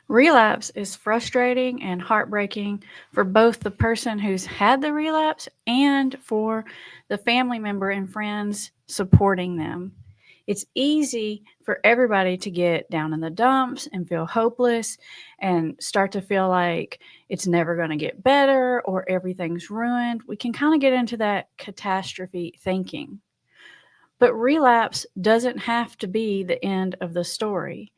Relapse is frustrating and heartbreaking for both the person who's had the relapse and for the family member and friends supporting them. It's easy for everybody to get down in the dumps and feel hopeless and start to feel like it's never going to get better or everything's ruined. We can kind of get into that catastrophe thinking. But relapse doesn't have to be the end of the story.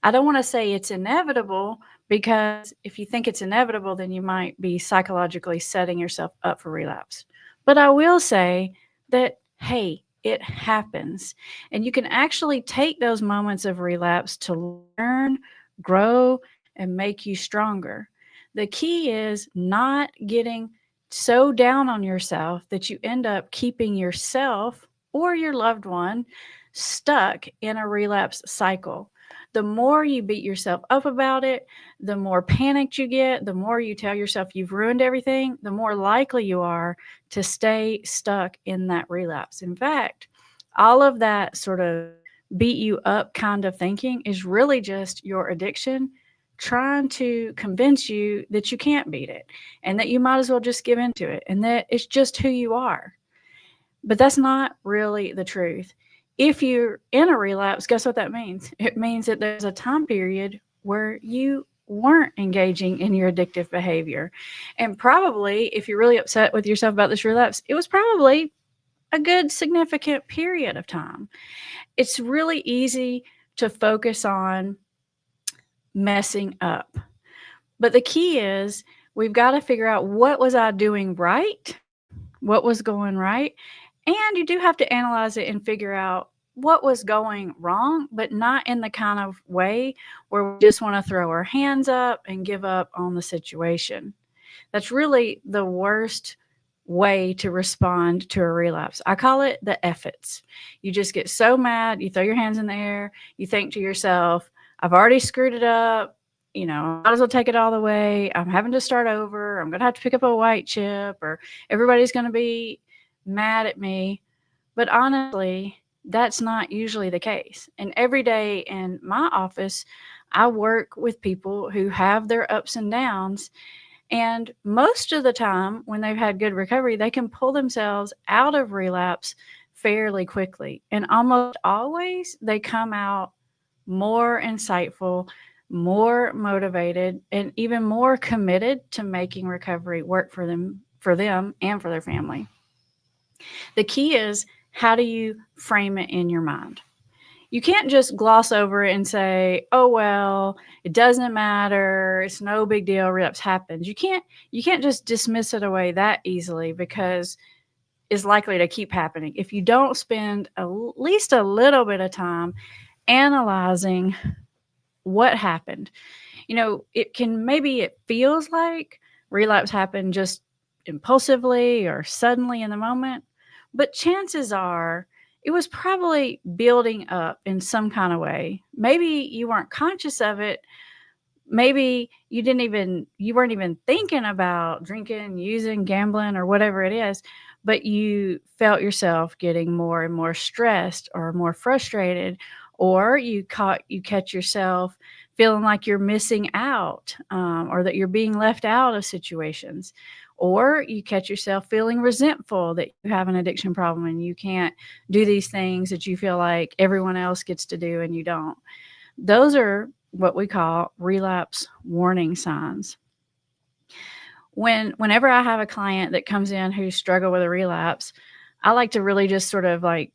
I don't want to say it's inevitable because if you think it's inevitable, then you might be psychologically setting yourself up for relapse. But I will say that, hey, it happens. And you can actually take those moments of relapse to learn, grow, and make you stronger. The key is not getting so down on yourself that you end up keeping yourself or your loved one stuck in a relapse cycle. The more you beat yourself up about it, the more panicked you get, the more you tell yourself you've ruined everything, the more likely you are to stay stuck in that relapse. In fact, all of that sort of beat you up kind of thinking is really just your addiction trying to convince you that you can't beat it and that you might as well just give into it and that it's just who you are. But that's not really the truth. If you're in a relapse, guess what that means? It means that there's a time period where you weren't engaging in your addictive behavior. And probably, if you're really upset with yourself about this relapse, it was probably a good significant period of time. It's really easy to focus on messing up. But the key is we've got to figure out what was I doing right? What was going right? And you do have to analyze it and figure out what was going wrong, but not in the kind of way where we just want to throw our hands up and give up on the situation. That's really the worst way to respond to a relapse. I call it the efforts. You just get so mad, you throw your hands in the air, you think to yourself, I've already screwed it up. I might as well take it all the way. I'm having to start over. I'm going to have to pick up a white chip, or everybody's going to be mad at me. But honestly, that's not usually the case. And every day in my office, I work with people who have their ups and downs. And most of the time, when they've had good recovery, they can pull themselves out of relapse fairly quickly. And almost always, they come out more insightful, more motivated, and even more committed to making recovery work for them and for their family. The key is, how do you frame it in your mind? You can't just gloss over it and say, "Oh well, it doesn't matter. It's no big deal. Relapse happens." You can't just dismiss it away that easily because it's likely to keep happening if you don't spend at least a little bit of time analyzing what happened. It feels like relapse happened just impulsively or suddenly in the moment, but chances are it was probably building up in some kind of way. Maybe you weren't conscious of it. Maybe you weren't even thinking about drinking, using, gambling, or whatever it is, but you felt yourself getting more and more stressed or more frustrated, or you catch yourself feeling like you're missing out, or that you're being left out of situations, or you catch yourself feeling resentful that you have an addiction problem and you can't do these things that you feel like everyone else gets to do and you don't. Those are what we call relapse warning signs. Whenever I have a client that comes in who struggle with a relapse, I like to really just sort of like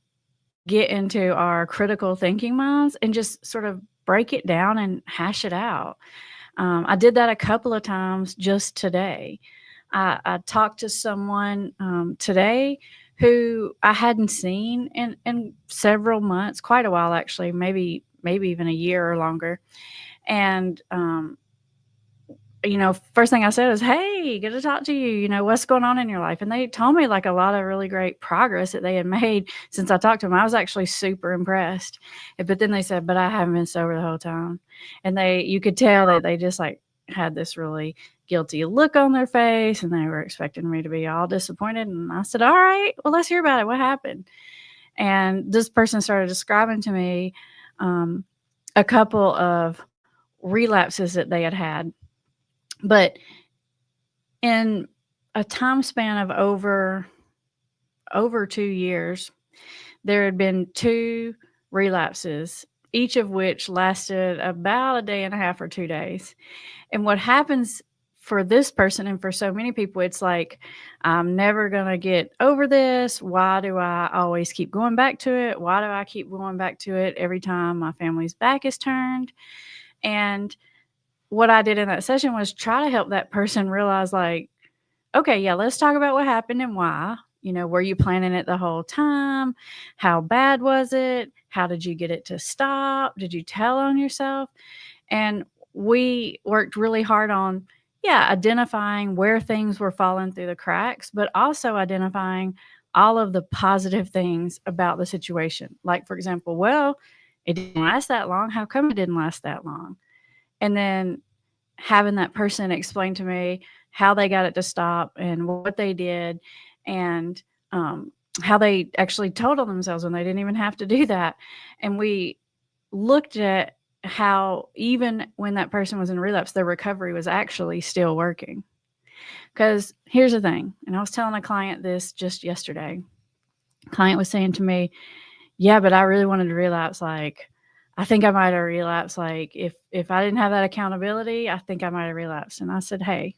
get into our critical thinking minds and just sort of break it down and hash it out. I did that a couple of times just today. I talked to someone today who I hadn't seen in several months, quite a while actually, maybe even a year or longer. And first thing I said is, "Hey, good to talk to you. What's going on in your life?" And they told me like a lot of really great progress that they had made since I talked to them. I was actually super impressed. But then they said, "But I haven't been sober the whole time." And you could tell that they just like had this really guilty look on their face and they were expecting me to be all disappointed. And I said, "All right, well, let's hear about it. What happened?" And this person started describing to me a couple of relapses that they had. But in a time span of over 2 years, there had been 2 relapses, each of which lasted about a day and a half or 2 days. And what happens for this person and for so many people, it's like, I'm never going to get over this. Why do I always keep going back to it? Why do I keep going back to it every time my family's back is turned? And what I did in that session was try to help that person realize, like, okay, yeah, let's talk about what happened and why. Were you planning it the whole time? How bad was it? How did you get it to stop? Did you tell on yourself? And we worked really hard on, identifying where things were falling through the cracks, but also identifying all of the positive things about the situation. Like, for example, well, it didn't last that long. How come it didn't last that long? And then having that person explain to me how they got it to stop and what they did, and how they actually told on themselves when they didn't even have to do that. And we looked at how even when that person was in relapse, their recovery was actually still working. Because here's the thing, and I was telling a client this just yesterday. Client was saying to me, yeah, but I really wanted to relapse. Like, I think I might have relapsed. Like, if I didn't have that accountability, I think I might have relapsed. And I said, hey,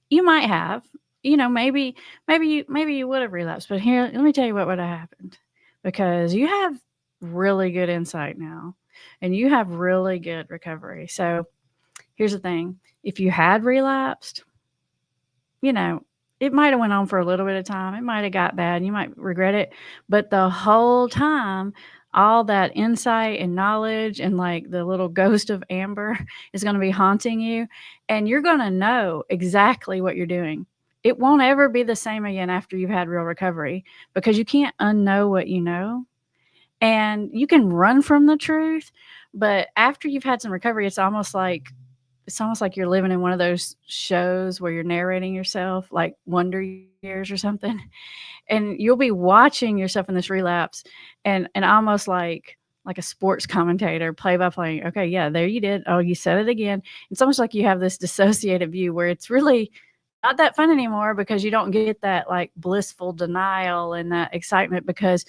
you might have, maybe you would have relapsed. But here, let me tell you what would have happened, because you have really good insight now, and you have really good recovery. So here's the thing: if you had relapsed, it might have went on for a little bit of time. It might have got bad, and you might regret it. But the whole time, all that insight and knowledge and like the little ghost of Amber is going to be haunting you, and you're going to know exactly what you're doing. It won't ever be the same again after you've had real recovery, because you can't unknow what you know. And you can run from the truth, but after you've had some recovery, it's almost like you're living in one of those shows where you're narrating yourself, like Wonder Years or something. And you'll be watching yourself in this relapse, and almost like a sports commentator, play by play. Okay, yeah, there you did. Oh, you said it again. It's almost like you have this dissociated view where it's really not that fun anymore, because you don't get that like blissful denial and that excitement, because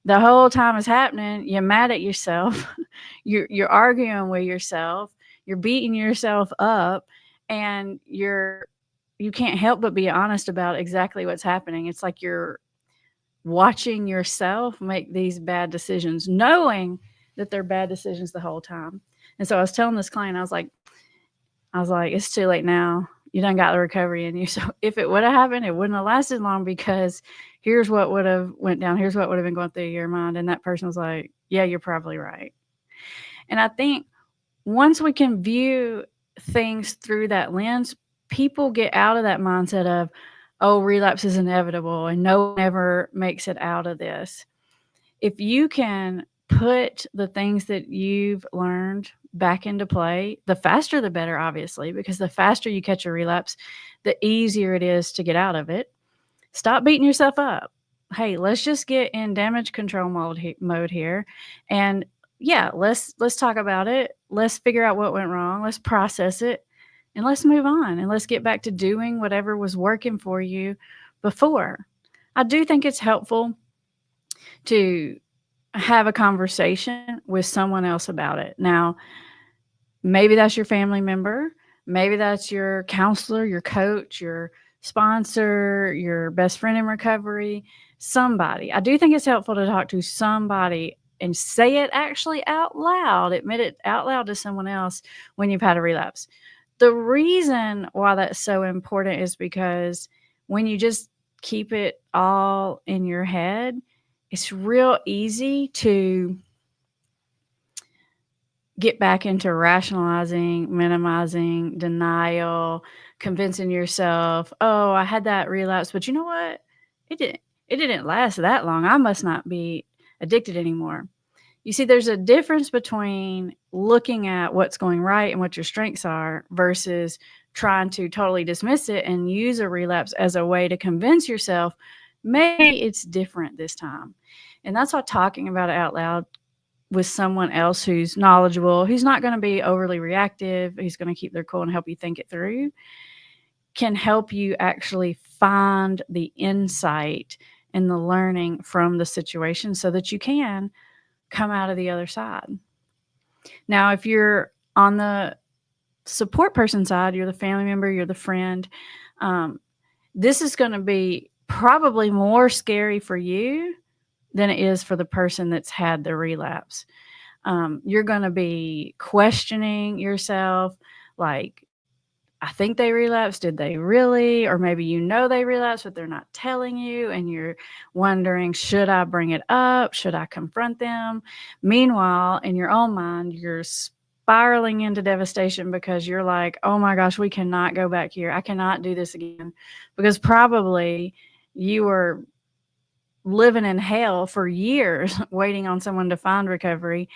the whole time it's happening, you're mad at yourself. You're arguing with yourself. You're beating yourself up, and you can't help but be honest about exactly what's happening. It's like you're watching yourself make these bad decisions, knowing that they're bad decisions the whole time. And so I was telling this client, I was like, it's too late now. You done got the recovery in you. So if it would have happened, it wouldn't have lasted long, because here's what would have went down. Here's what would have been going through your mind. And that person was like, yeah, you're probably right. And I think once we can view things through that lens, people get out of that mindset of, oh, relapse is inevitable and no one ever makes it out of this. If you can put the things that you've learned back into play, the faster the better, obviously, because the faster you catch a relapse, the easier it is to get out of it. Stop beating yourself up. Hey, let's just get in damage control mode here. And yeah, let's talk about it. Let's figure out what went wrong. Let's process it, and let's move on, and let's get back to doing whatever was working for you before. I do think it's helpful to have a conversation with someone else about it. Now, maybe that's your family member. Maybe that's your counselor, your coach, your sponsor, your best friend in recovery, somebody. I do think it's helpful to talk to somebody and say it actually out loud, admit it out loud to someone else when you've had a relapse. The reason why that's so important is because when you just keep it all in your head, it's real easy to get back into rationalizing, minimizing, denial, convincing yourself, oh, I had that relapse, but you know what? It didn't last that long. I must not be addicted anymore. You see, there's a difference between looking at what's going right and what your strengths are versus trying to totally dismiss it and use a relapse as a way to convince yourself maybe it's different this time. And that's why talking about it out loud with someone else who's knowledgeable, who's not going to be overly reactive, who's going to keep their cool and help you think it through, can help you actually find the insight and the learning from the situation so that you can come out of the other side. Now, if you're on the support person side, you're the family member, you're the friend, this is going to be probably more scary for you than it is for the person that's had the relapse. You're going to be questioning yourself, like, I think they relapsed. Did they really? Or maybe they relapsed, but they're not telling you, and you're wondering, should I bring it up? Should I confront them? Meanwhile, in your own mind, you're spiraling into devastation because you're like, oh my gosh, we cannot go back here. I cannot do this again. Because probably you were living in hell for years waiting on someone to find recovery,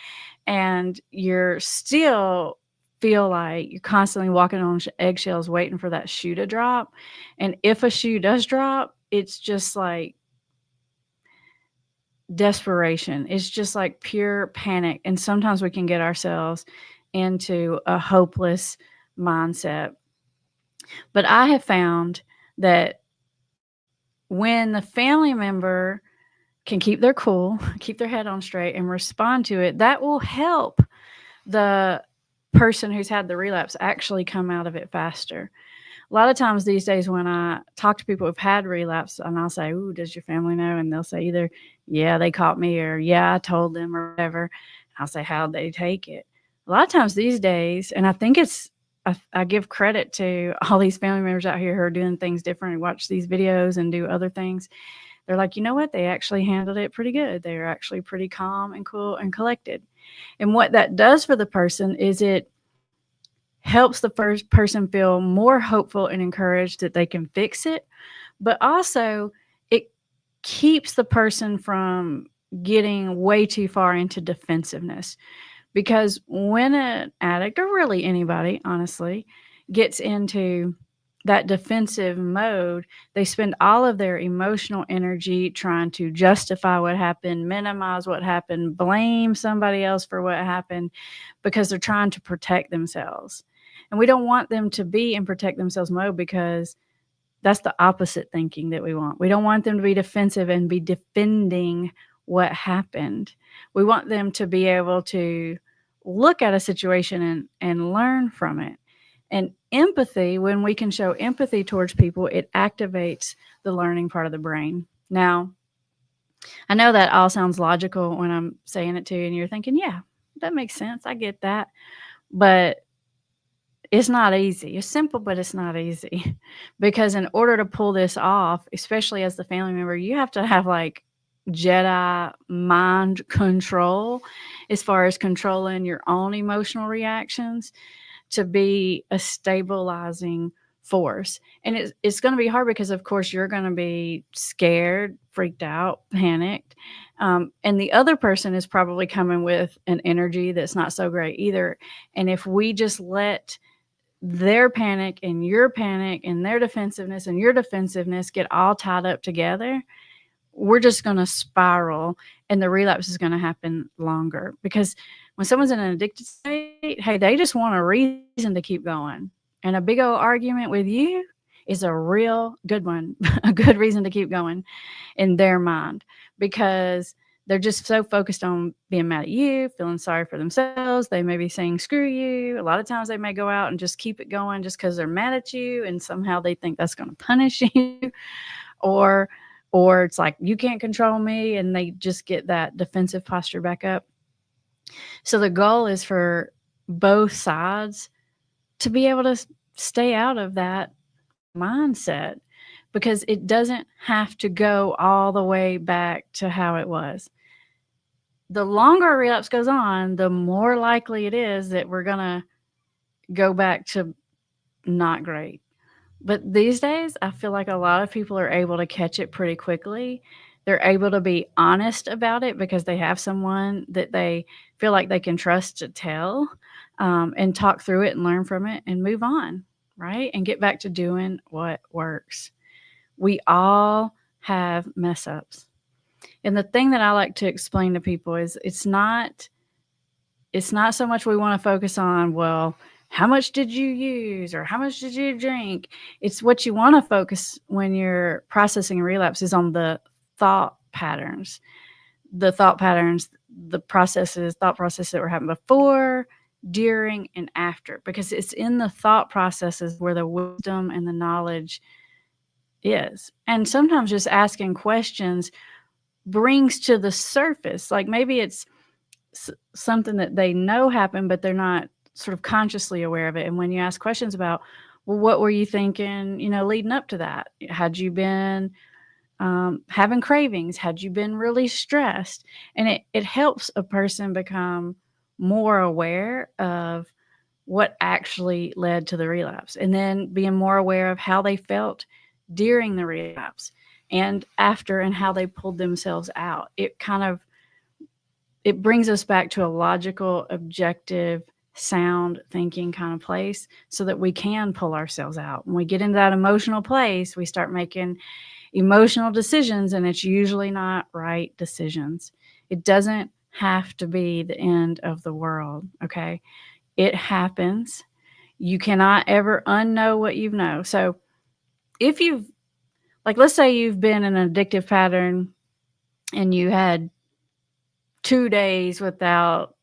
and you're still feel like you're constantly walking on eggshells waiting for that shoe to drop. And if a shoe does drop, it's just like desperation. It's just like pure panic. And sometimes we can get ourselves into a hopeless mindset. But I have found that when the family member can keep their cool, keep their head on straight, and respond to it, that will help the person who's had the relapse actually come out of it faster. A lot of times these days when I talk to people who've had relapse, and I'll say, ooh, does your family know? And they'll say either, yeah, they caught me, or yeah, I told them, or whatever. I'll say, how'd they take it? A lot of times these days, and I think I give credit to all these family members out here who are doing things different and watch these videos and do other things. They're like, you know what? They actually handled it pretty good. They're actually pretty calm and cool and collected. And what that does for the person is it helps the first person feel more hopeful and encouraged that they can fix it, but also it keeps the person from getting way too far into defensiveness. Because when an addict, or really anybody, honestly, gets into that defensive mode, they spend all of their emotional energy trying to justify what happened, minimize what happened, blame somebody else for what happened, because they're trying to protect themselves. And we don't want them to be in protect themselves mode, because that's the opposite thinking that we want. We don't want them to be defensive and be defending what happened. We want them to be able to look at a situation and learn from it. And empathy, when we can show empathy towards people, it activates the learning part of the brain. Now, I know that all sounds logical when I'm saying it to you, and you're thinking, yeah, that makes sense. I get that. But it's not easy. It's simple, but it's not easy. Because in order to pull this off, especially as the family member, you have to have like Jedi mind control as far as controlling your own emotional reactions to be a stabilizing force. And it's going to be hard because, of course, you're going to be scared, freaked out, panicked. And the other person is probably coming with an energy that's not so great either. And if we just let their panic and their defensiveness and your defensiveness get all tied up together, we're just going to spiral, and the relapse is going to happen longer. Because when someone's in an addicted state, hey, they just want a reason to keep going. And a big old argument with you is a real good one, a good reason to keep going in their mind, because they're just so focused on being mad at you, feeling sorry for themselves. They may be saying, screw you. A lot of times they may go out and just keep it going just because they're mad at you, and somehow they think that's going to punish you. Or it's like, you can't control me, and they just get that defensive posture back up. So the goal is for both sides to be able to stay out of that mindset, because it doesn't have to go all the way back to how it was. The longer a relapse goes on, the more likely it is that we're going to go back to not great. But these days, I feel like a lot of people are able to catch it pretty quickly. They're able to be honest about it because they have someone that they feel like they can trust to tell, and talk through it and learn from it and move on, right? And get back to doing what works. We all have mess ups. And the thing that I like to explain to people is it's not it's not so much we want to focus on, well, how much did you use or how much did you drink? It's what you want to focus when you're processing a relapse is on the thought patterns, the thought patterns, thought processes that were happening before, during, and after, because it's in the thought processes where the wisdom and the knowledge is. And sometimes just asking questions brings to the surface, like maybe it's something that they know happened, but they're not sort of consciously aware of it. And when you ask questions about, well, what were you thinking, leading up to that? Had you been having cravings? Had you been really stressed? And it helps a person become more aware of what actually led to the relapse, and then being more aware of how they felt during the relapse and after, and how they pulled themselves out. It brings us back to a logical, objective, sound thinking kind of place so that we can pull ourselves out. When we get into that emotional place, we start making emotional decisions, and it's usually not right decisions. It doesn't have to be the end of the world, okay? It happens. You cannot ever unknow what you know. So if let's say you've been in an addictive pattern and you had 2 days without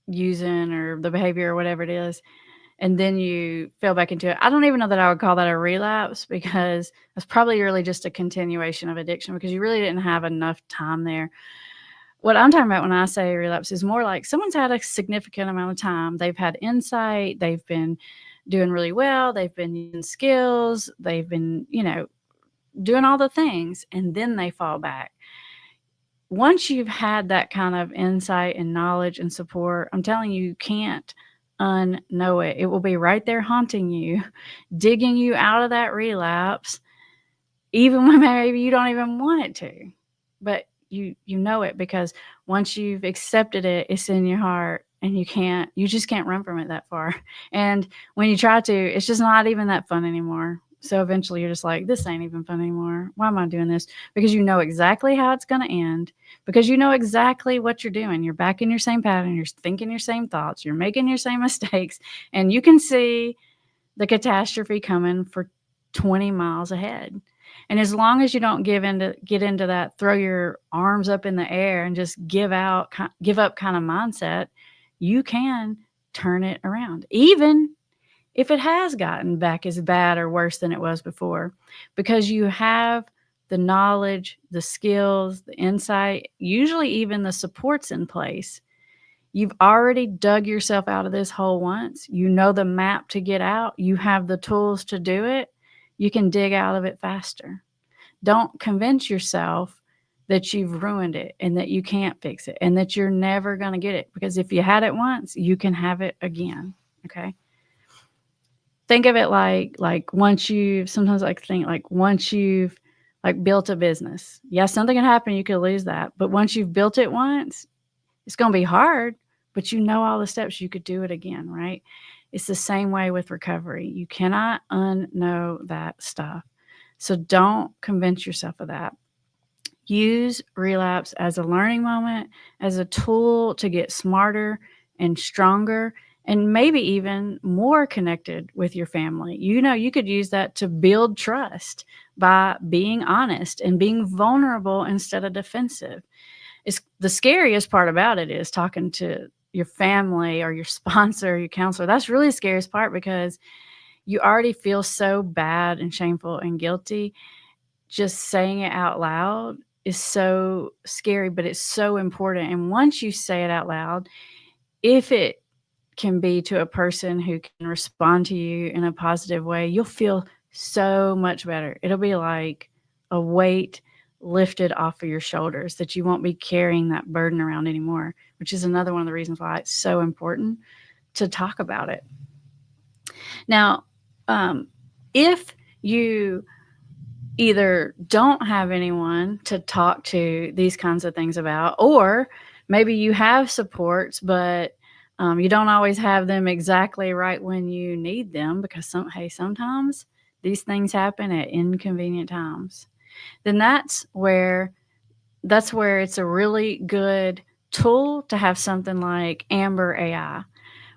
using or the behavior or whatever it is, and then you fell back into it. I don't even know that I would call that a relapse, because that's probably really just a continuation of addiction, because you really didn't have enough time there. What I'm talking about when I say relapse is more like someone's had a significant amount of time. They've had insight. They've been doing really well. They've been using skills. They've been, doing all the things, and then they fall back. Once you've had that kind of insight and knowledge and support, I'm telling you, you can't unknow it. It will be right there haunting you, digging you out of that relapse, even when maybe you don't even want it to. But you know it, because once you've accepted it, it's in your heart, and you just can't run from it that far. And when you try to, it's just not even that fun anymore. So eventually you're just like, this ain't even fun anymore. Why am I doing this? Because you know exactly how it's going to end, because you know exactly what you're doing. You're back in your same pattern. You're thinking your same thoughts. You're making your same mistakes, and you can see the catastrophe coming for 20 miles ahead. And as long as you don't get into that, throw your arms up in the air and just give up kind of mindset, you can turn it around, even if it has gotten back as bad or worse than it was before, because you have the knowledge, the skills, the insight, usually even the supports in place. You've already dug yourself out of this hole once. You know the map to get out. You have the tools to do it. You can dig out of it faster. Don't convince yourself that you've ruined it and that you can't fix it and that you're never going to get it, because if you had it once, you can have it again. Okay? Think of it like once you've built a business. Yeah, something can happen. You could lose that. But once you've built it once, it's going to be hard, but you know all the steps. You could do it again, right? It's the same way with recovery. You cannot unknow that stuff. So don't convince yourself of that. Use relapse as a learning moment, as a tool to get smarter and stronger, and maybe even more connected with your family. You could use that to build trust by being honest and being vulnerable instead of defensive. It's the scariest part about it is talking to your family or your sponsor, your counselor. That's really the scariest part, because you already feel so bad and shameful and guilty. Just saying it out loud is so scary, but it's so important. And once you say it out loud, if it can be to a person who can respond to you in a positive way, you'll feel so much better. It'll be like a weight lifted off of your shoulders, that you won't be carrying that burden around anymore, which is another one of the reasons why it's so important to talk about it. Now, if you either don't have anyone to talk to these kinds of things about, or maybe you have supports, but you don't always have them exactly right when you need them, because sometimes these things happen at inconvenient times, then that's where it's a really good tool to have something like Amber AI,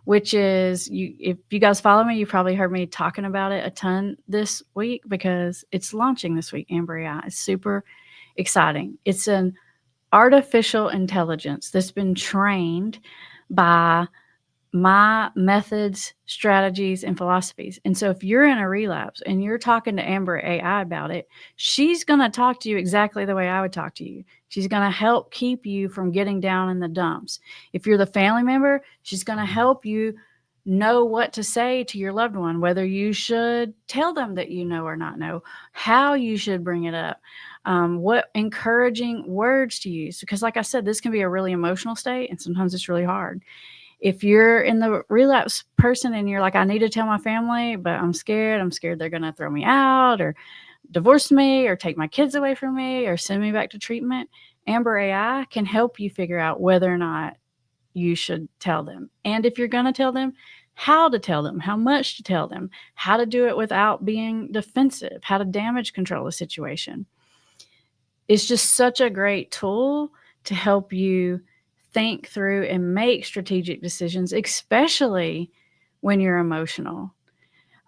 which is if you guys follow me, you probably heard me talking about it a ton this week because it's launching this week. Amber AI is super exciting. It's an artificial intelligence that's been trained by my methods, strategies, and philosophies. And so if you're in a relapse and you're talking to Amber AI about it, she's going to talk to you exactly the way I would talk to you. She's going to help keep you from getting down in the dumps. If you're the family member, she's going to help you know what to say to your loved one, whether you should tell them that you know or not know, how you should bring it up, what encouraging words to use. Because like I said, this can be a really emotional state and sometimes it's really hard. If you're in the relapse person and you're like, I need to tell my family, but I'm scared they're going to throw me out or divorce me or take my kids away from me or send me back to treatment, Amber AI can help you figure out whether or not you should tell them. And if you're going to tell them, how to tell them, how much to tell them, how to do it without being defensive, how to damage control the situation. It's just such a great tool to help you think through and make strategic decisions, especially when you're emotional.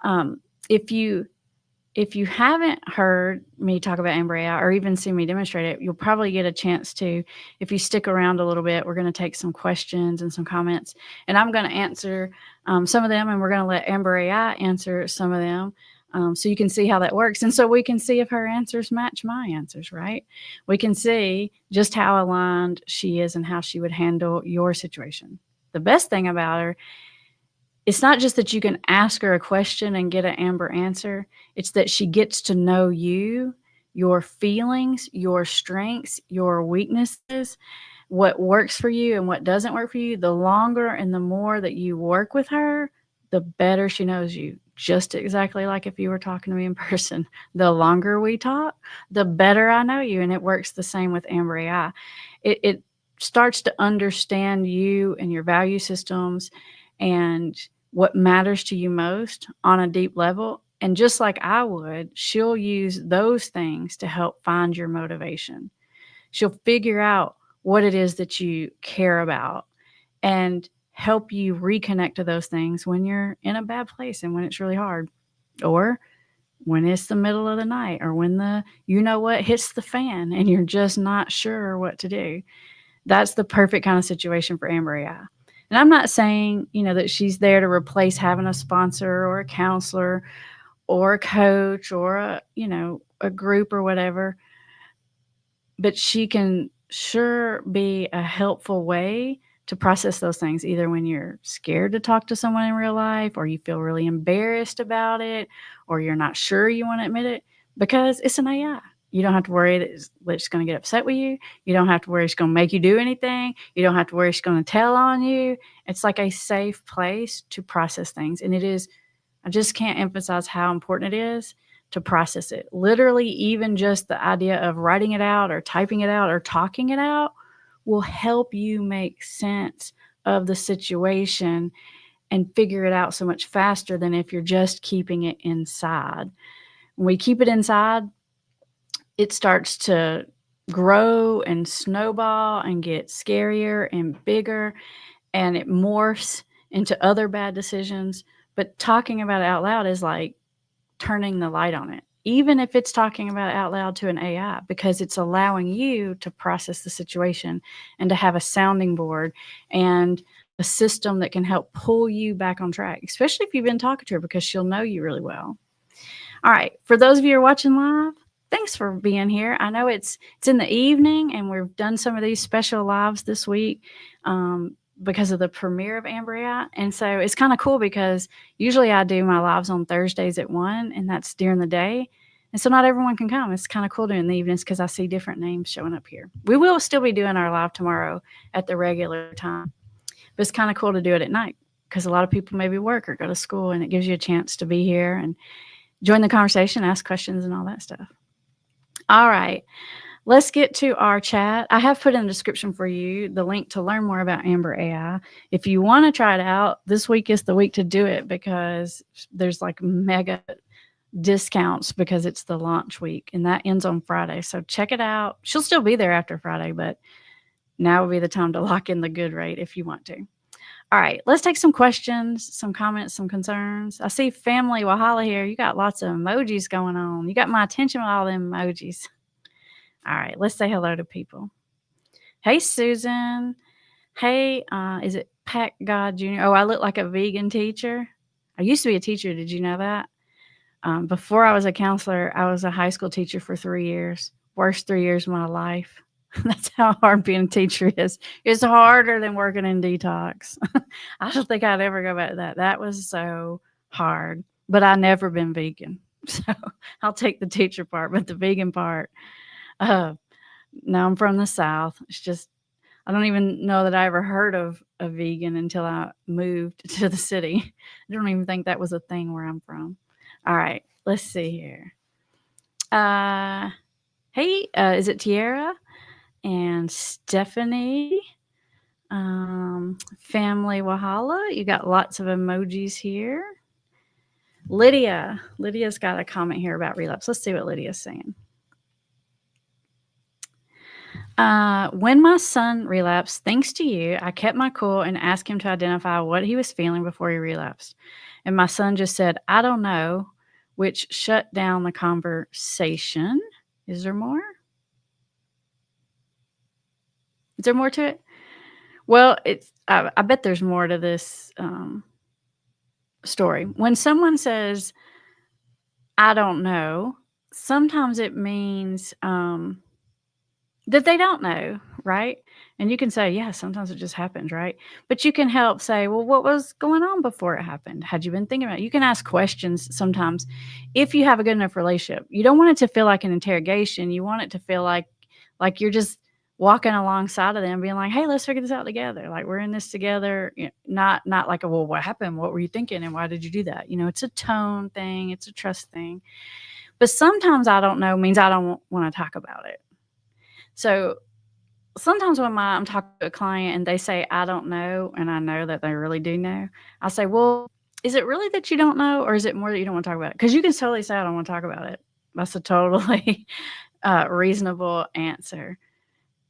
Um, if you if you haven't heard me talk about Amber AI or even seen me demonstrate it, you'll probably get a chance to. If you stick around a little bit, we're going to take some questions and some comments, and I'm going to answer some of them, and we're going to let Amber AI answer some of them. So you can see how that works. And so we can see if her answers match my answers, right? We can see just how aligned she is and how she would handle your situation. The best thing about her, it's not just that you can ask her a question and get an Amber answer. It's that she gets to know you, your feelings, your strengths, your weaknesses, what works for you and what doesn't work for you. The longer and the more that you work with her, the better she knows you. Just exactly like if you were talking to me in person. The longer we talk, the better I know you. And it works the same with Amber AI. It starts to understand you and your value systems and what matters to you most on a deep level. And just like I would, she'll use those things to help find your motivation. She'll figure out what it is that you care about and help you reconnect to those things when you're in a bad place and when it's really hard, or when it's the middle of the night, or when the what hits the fan and you're just not sure what to do. That's the perfect kind of situation for Amber AI. And I'm not saying, that she's there to replace having a sponsor or a counselor or a coach or a group or whatever, but she can sure be a helpful way to process those things, either when you're scared to talk to someone in real life, or you feel really embarrassed about it, or you're not sure you want to admit it, because it's an AI. You don't have to worry that it's going to get upset with you. You don't have to worry it's going to make you do anything. You don't have to worry it's going to tell on you. It's like a safe place to process things. And it is, I just can't emphasize how important it is to process it. Literally, even just the idea of writing it out or typing it out or talking it out will help you make sense of the situation and figure it out so much faster than if you're just keeping it inside. When we keep it inside, it starts to grow and snowball and get scarier and bigger, and it morphs into other bad decisions. But talking about it out loud is like turning the light on it, even if it's talking about it out loud to an AI, because it's allowing you to process the situation and to have a sounding board and a system that can help pull you back on track, especially if you've been talking to her, because she'll know you really well. All right, for those of you who are watching live, thanks for being here. I know it's in the evening, and we've done some of these special lives this week because of the premiere of Amber AI. And so it's kind of cool because usually I do my lives on Thursdays at 1, and that's during the day. And so not everyone can come. It's kind of cool during the evenings because I see different names showing up here. We will still be doing our live tomorrow at the regular time, but it's kind of cool to do it at night because a lot of people maybe work or go to school, and it gives you a chance to be here and join the conversation, ask questions, and all that stuff. All right, let's get to our chat. I have put in the description for you the link to learn more about Amber AI. If you want to try it out, this week is the week to do it because there's like mega discounts because it's the launch week, and that ends on Friday. So check it out. She'll still be there after Friday, but Now would be the time to lock in the good rate if you want to. All right, let's take some questions, some comments, some concerns. I see Family Wahala here. You got lots of emojis going on. You got my attention with all them emojis. All right, let's say hello to people. Hey, Susan. Hey, is it Pat God Jr.? Oh, I look like a vegan teacher. I used to be a teacher. Did you know that? Before I was a counselor, I was a high school teacher for 3 years. Worst 3 years of my life. That's how hard being a teacher is. It's harder than working in detox. I don't think I'd ever go back to that. That was so hard. But I never been vegan. So I'll take the teacher part, but the vegan part, uh, now I'm from the South. It's just, I don't even know that I ever heard of a vegan until I moved to the city. I don't even think that was a thing where I'm from. All right, let's see here. Hey, is it Tiara and Stephanie? Family Wahala. You got lots of emojis here. Lydia's got a comment here about relapse. Let's see what Lydia's saying. When my son relapsed, thanks to you, I kept my cool and asked him to identify what he was feeling before he relapsed. And my son just said, I don't know, which shut down the conversation. Is there more? Is there more to it? Well, I bet there's more to this story. When someone says, I don't know, sometimes it means that they don't know, right? And you can say, yeah, sometimes it just happens, right? But you can help say, well, what was going on before it happened? Had you been thinking about it? You can ask questions sometimes if you have a good enough relationship. You don't want it to feel like an interrogation. You want it to feel like you're just walking alongside of them being like, hey, let's figure this out together. Like we're in this together. You know, not like, well, what happened? What were you thinking? And why did you do that? You know, it's a tone thing. It's a trust thing. But sometimes I don't know means I don't want to talk about it. So sometimes when I'm talking to a client and they say, I don't know, and I know that they really do know, I say, well, is it really that you don't know, or is it more that you don't want to talk about it? Because you can totally say, I don't want to talk about it. That's a totally reasonable answer.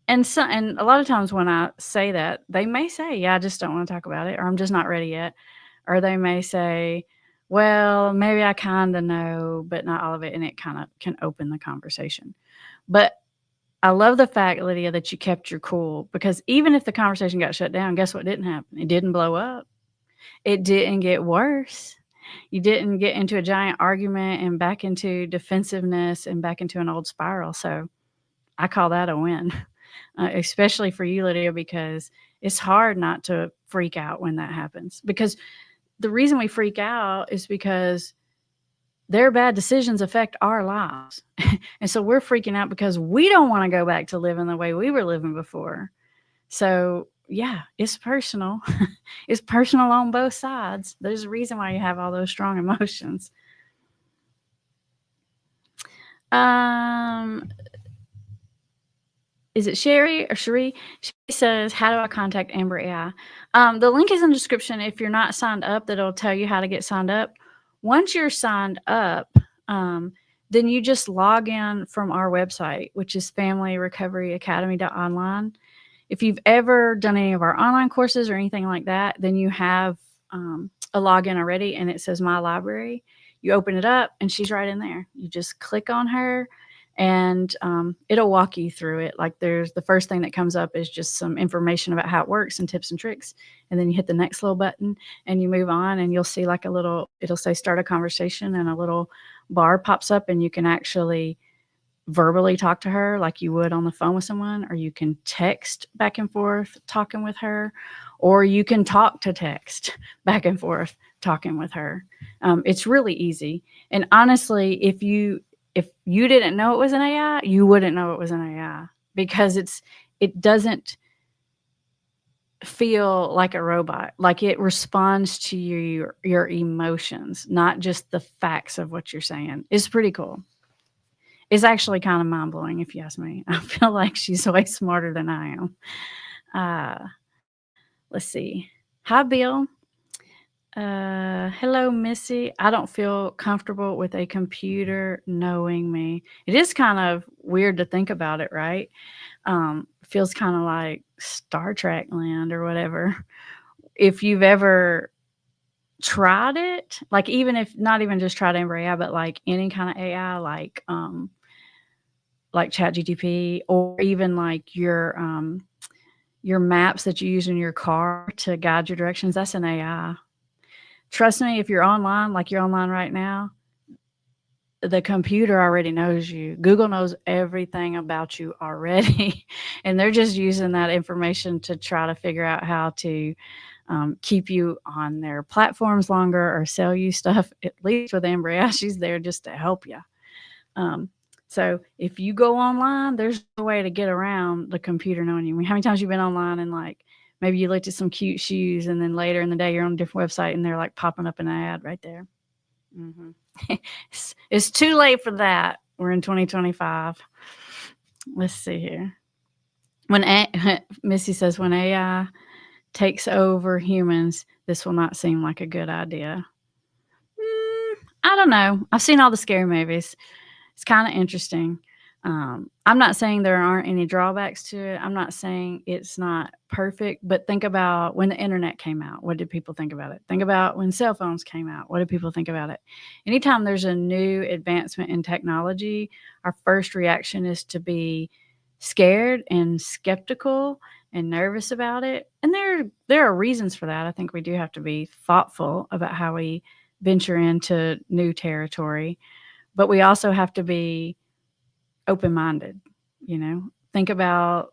And a lot of times when I say that, they may say, yeah, I just don't want to talk about it, or I'm just not ready yet. Or they may say, well, maybe I kind of know, but not all of it. And it kind of can open the conversation. But I love the fact, Lydia, that you kept your cool, because even if the conversation got shut down, guess what didn't happen? It didn't blow up. It didn't get worse. You didn't get into a giant argument and back into defensiveness and back into an old spiral. So I call that a win, especially for you, Lydia, because it's hard not to freak out when that happens. Because the reason we freak out is because their bad decisions affect our lives. And so we're freaking out because we don't want to go back to living the way we were living before. So yeah, it's personal. It's personal on both sides. There's a reason why you have all those strong emotions. Is it Sherry or Cherie? She says, how do I contact Amber AI? The link is in the description. If you're not signed up, that'll tell you how to get signed up. Once you're signed up, then you just log in from our website, which is familyrecoveryacademy.online. If you've ever done any of our online courses or anything like that, then you have a login already, and it says My Library. You open it up, and she's right in there. You just click on her, and it'll walk you through it. Like there's the first thing that comes up is just some information about how it works and tips and tricks. And then you hit the next little button and you move on, and you'll see like it'll say start a conversation, and a little bar pops up, and you can actually verbally talk to her like you would on the phone with someone, or you can text back and forth talking with her, or you can talk to text back and forth talking with her. It's really easy. And honestly, if you didn't know it was an AI, you wouldn't know it was an AI, because it doesn't feel like a robot. Like it responds to your emotions, not just the facts of what you're saying. It's pretty cool. It's actually kind of mind-blowing, if you ask me. I feel like she's way smarter than I am. Let's see. Hi, Bill. Hello, Missy. I don't feel comfortable with a computer knowing me. It is kind of weird to think about it, right? Feels kind of like Star Trek land or whatever. If you've ever tried it, like even if not even just tried Ember AI, but like any kind of AI, like ChatGPT, or even like your maps that you use in your car to guide your directions, that's an AI. Trust me, if you're online, like you're online right now, the computer already knows you. Google knows everything about you already, and they're just using that information to try to figure out how to keep you on their platforms longer or sell you stuff. At least with Ambria, she's there just to help you. So if you go online, there's no way to get around the computer knowing you. I mean, how many times you've been online and like maybe you looked at some cute shoes and then later in the day you're on a different website and they're like popping up an ad right there. Mm-hmm. It's too late for that. We're in 2025. Let's see here. Missy says, when AI takes over humans, this will not seem like a good idea. I don't know. I've seen all the scary movies. It's kind of interesting. I'm not saying there aren't any drawbacks to it. I'm not saying it's not perfect, but think about when the internet came out. What did people think about it? Think about when cell phones came out. What did people think about it? Anytime there's a new advancement in technology, our first reaction is to be scared and skeptical and nervous about it. And there are reasons for that. I think we do have to be thoughtful about how we venture into new territory, but we also have to be open-minded. Think about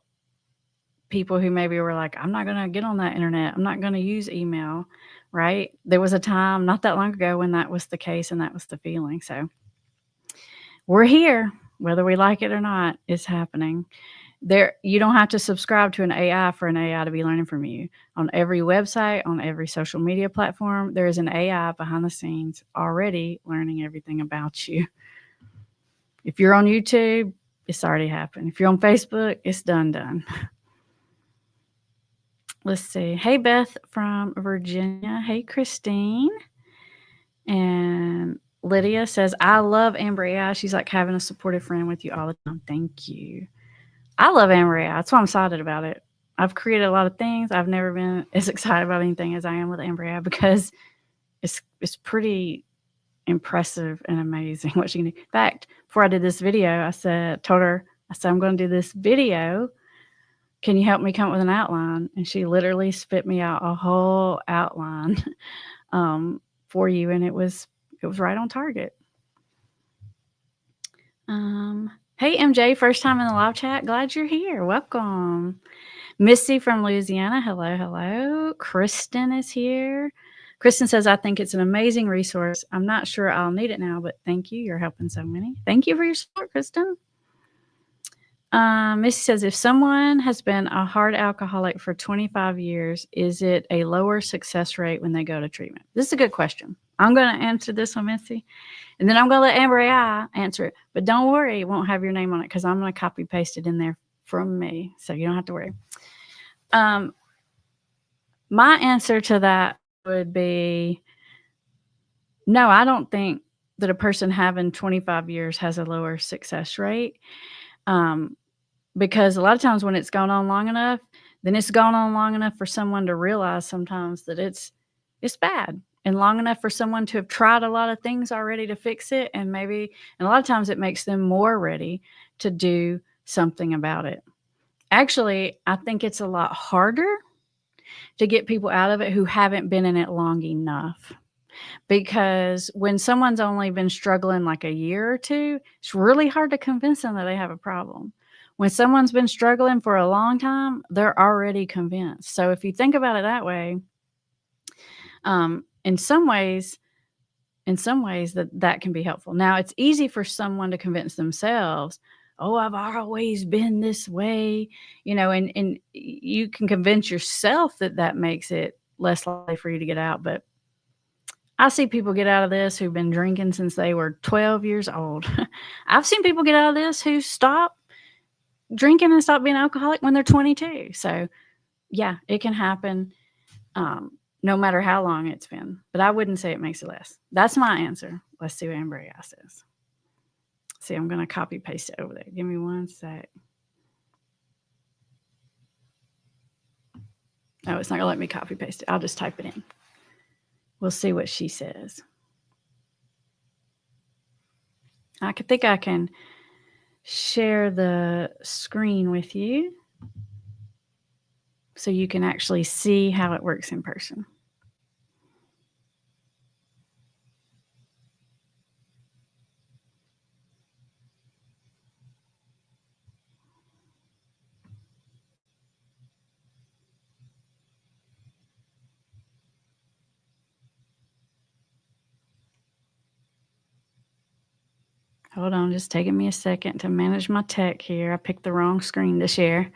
people who maybe were like, I'm not going to get on that internet, I'm not going to use email, right? There was a time not that long ago when that was the case and that was the feeling. So we're here, whether we like it or not. It's happening. You don't have to subscribe to an AI for an AI to be learning from you. On every website, on every social media platform, there is an AI behind the scenes already learning everything about you. If you're on YouTube, it's already happened. If you're on Facebook, it's done. Let's see. Hey, Beth from Virginia. Hey, Christine. And Lydia says, I love Amber AI. She's like having a supportive friend with you all the time. Thank you. I love Amber AI. That's why I'm excited about it. I've created a lot of things. I've never been as excited about anything as I am with Amber AI because it's pretty impressive and amazing what she can do. In fact, before I did this video, I told her, I'm going to do this video. Can you help me come up with an outline? And she literally spit me out a whole outline for you, and it was right on target. Hey, MJ, first time in the live chat. Glad you're here. Welcome. Missy from Louisiana. Hello. Kristen is here. Kristen says, I think it's an amazing resource. I'm not sure I'll need it now, but thank you. You're helping so many. Thank you for your support, Kristen. Missy says, if someone has been a hard alcoholic for 25 years, is it a lower success rate when they go to treatment? This is a good question. I'm going to answer this one, Missy. And then I'm going to let Amber AI answer it. But don't worry, it won't have your name on it because I'm going to copy paste it in there from me. So you don't have to worry. My answer to that would be no, I don't think that a person having 25 years has a lower success rate. Because a lot of times when it's gone on long enough, then it's gone on long enough for someone to realize sometimes that it's bad, and long enough for someone to have tried a lot of things already to fix it. And a lot of times it makes them more ready to do something about it. Actually, I think it's a lot harder to get people out of it who haven't been in it long enough. Because when someone's only been struggling like a year or two, it's really hard to convince them that they have a problem. When someone's been struggling for a long time, they're already convinced. So if you think about it that way, in some ways that can be helpful. Now, it's easy for someone to convince themselves, oh, I've always been this way, and you can convince yourself that makes it less likely for you to get out. But I see people get out of this who've been drinking since they were 12 years old. I've seen people get out of this who stop drinking and stop being alcoholic when they're 22. So yeah, it can happen no matter how long it's been. But I wouldn't say it makes it less. That's my answer. Let's see what Amber says. See, I'm going to copy paste it over there. Give me one sec. Oh, it's not going to let me copy paste it. I'll just type it in. We'll see what she says. I think I can share the screen with you so you can actually see how it works in person. Hold on, just taking me a second to manage my tech here. I picked the wrong screen to share.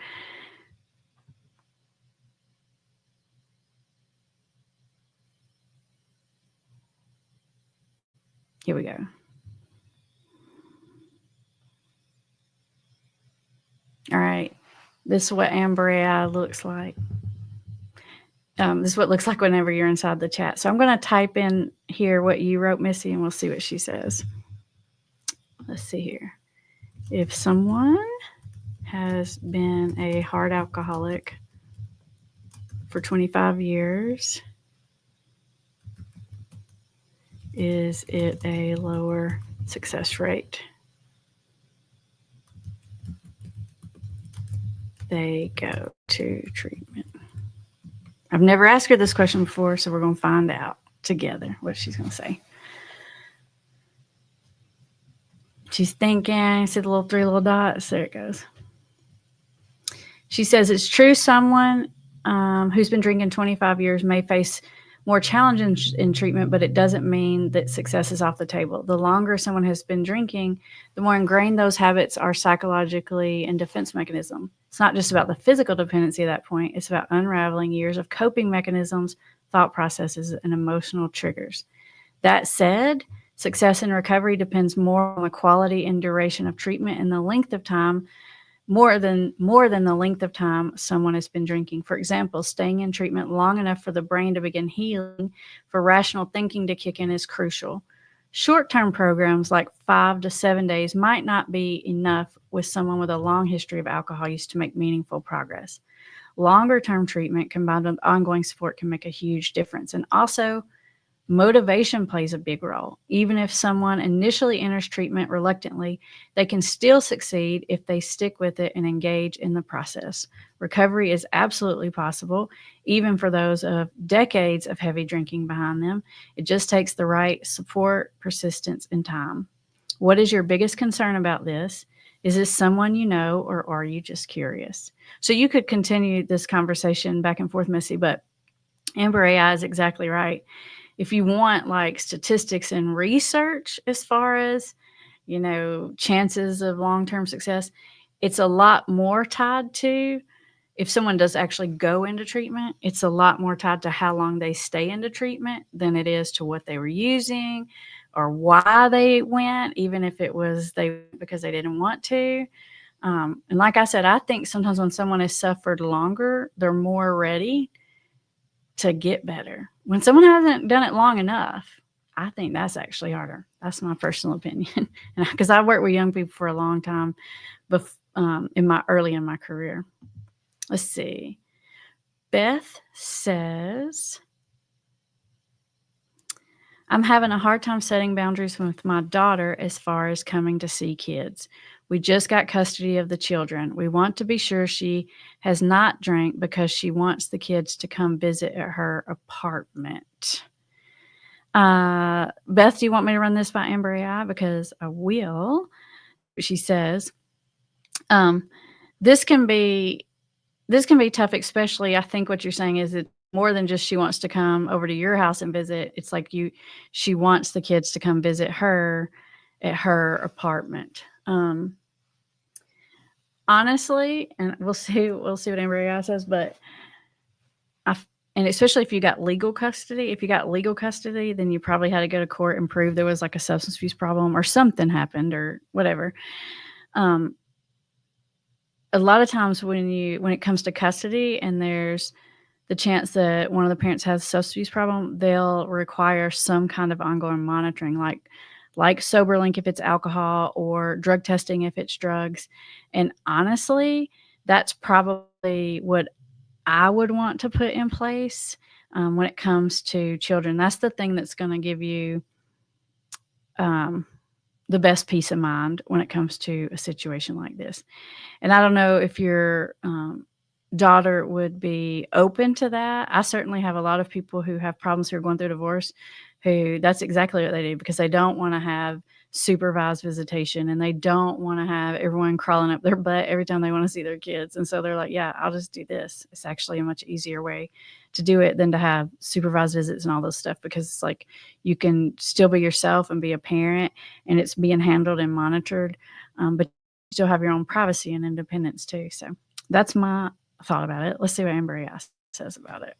Here we go. All right. This is what Amber AI looks like. This is what it looks like whenever you're inside the chat. So I'm going to type in here what you wrote, Missy, and we'll see what she says. Let's see here. If someone has been a hard alcoholic for 25 years, is it a lower success rate? They go to treatment. I've never asked her this question before, so we're going to find out together what she's going to say. She's thinking. See the three little dots? There it goes. She says it's true someone who's been drinking 25 years may face more challenges in treatment, but it doesn't mean that success is off the table. The longer someone has been drinking, the more ingrained those habits are psychologically and defense mechanism. It's not just about the physical dependency at that point. It's about unraveling years of coping mechanisms, thought processes, and emotional triggers. That said, success in recovery depends more on the quality and duration of treatment and the length of time, more than the length of time someone has been drinking. For example, staying in treatment long enough for the brain to begin healing, for rational thinking to kick in, is crucial. Short-term programs like 5 to 7 days might not be enough with someone with a long history of alcohol use to make meaningful progress. Longer-term treatment combined with ongoing support can make a huge difference. And also, motivation plays a big role. Even if someone initially enters treatment reluctantly, they can still succeed if they stick with it and engage in the process. Recovery is absolutely possible, even for those of decades of heavy drinking behind them. It just takes the right support, persistence, and time. What is your biggest concern about this? Is this someone you know, or are you just curious? So you could continue this conversation back and forth, Missy, but Amber AI is exactly right. If you want like statistics and research as far as, chances of long-term success, it's a lot more tied to, if someone does actually go into treatment, it's a lot more tied to how long they stay into treatment than it is to what they were using or why they went, even if it was because they didn't want to. And like I said, I think sometimes when someone has suffered longer, they're more ready to get better. When someone hasn't done it long enough, I think that's actually harder. That's my personal opinion. Because I've worked with young people for a long time in my career. Let's see. Beth says, I'm having a hard time setting boundaries with my daughter as far as coming to see kids. We just got custody of the children. We want to be sure she has not drank because she wants the kids to come visit at her apartment. Beth, do you want me to run this by Amber AI? Because I will. She says, this can be tough, especially I think what you're saying is it's more than just she wants to come over to your house and visit. It's like she wants the kids to come visit her at her apartment. Honestly, and we'll see what Amber AI says, but and especially if you got legal custody, then you probably had to go to court and prove there was like a substance abuse problem or something happened or whatever. A lot of times when it comes to custody and there's the chance that one of the parents has a substance abuse problem, they'll require some kind of ongoing monitoring, like SoberLink if it's alcohol or drug testing if it's drugs. And honestly, that's probably what I would want to put in place when it comes to children. That's the thing that's going to give you the best peace of mind when it comes to a situation like this. And I don't know if your daughter would be open to that. I certainly have a lot of people who have problems who are going through divorce who that's exactly what they do because they don't want to have supervised visitation and they don't want to have everyone crawling up their butt every time they want to see their kids. And so they're like, yeah, I'll just do this. It's actually a much easier way to do it than to have supervised visits and all this stuff because it's like you can still be yourself and be a parent and it's being handled and monitored, but you still have your own privacy and independence too. So that's my thought about it. Let's see what Amber says about it.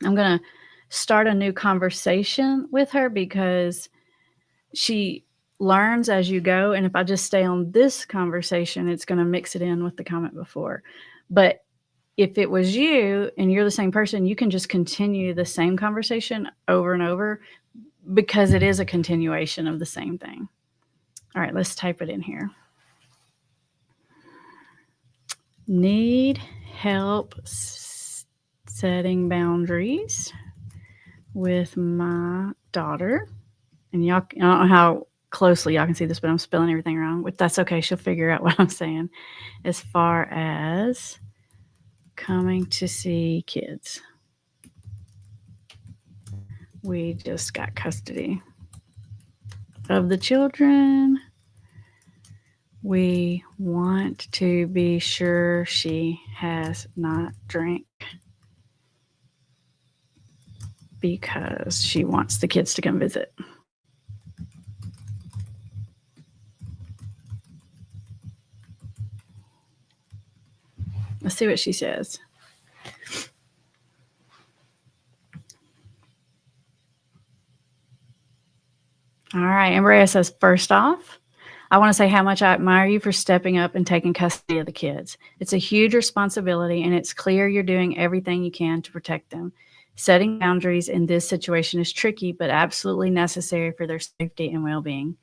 I'm going to start a new conversation with her because she learns as you go. And if I just stay on this conversation, it's going to mix it in with the comment before. But if it was you and you're the same person, you can just continue the same conversation over and over because it is a continuation of the same thing. All right, let's type it in here. Need help setting boundaries with my daughter. And y'all, I don't know how closely y'all can see this, but I'm spelling everything wrong. But that's okay. She'll figure out what I'm saying. As far as coming to see kids, we just got custody of the children. We want to be sure she has not drank because she wants the kids to come visit. Let's see what she says. All right, Ambrea says, first off, I want to say how much I admire you for stepping up and taking custody of the kids. It's a huge responsibility, and it's clear you're doing everything you can to protect them. Setting boundaries in this situation is tricky, but absolutely necessary for their safety and well-being.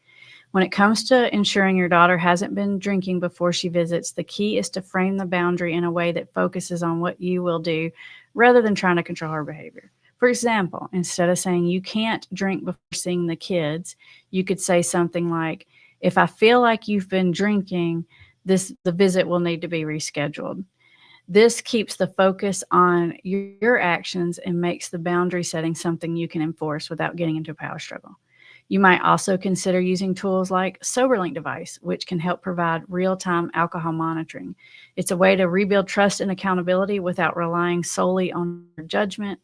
When it comes to ensuring your daughter hasn't been drinking before she visits, the key is to frame the boundary in a way that focuses on what you will do rather than trying to control her behavior. For example, instead of saying you can't drink before seeing the kids, you could say something like, if I feel like you've been drinking, the visit will need to be rescheduled. This keeps the focus on your actions and makes the boundary setting something you can enforce without getting into a power struggle. You might also consider using tools like SoberLink device, which can help provide real-time alcohol monitoring. It's a way to rebuild trust and accountability without relying solely on your judgment.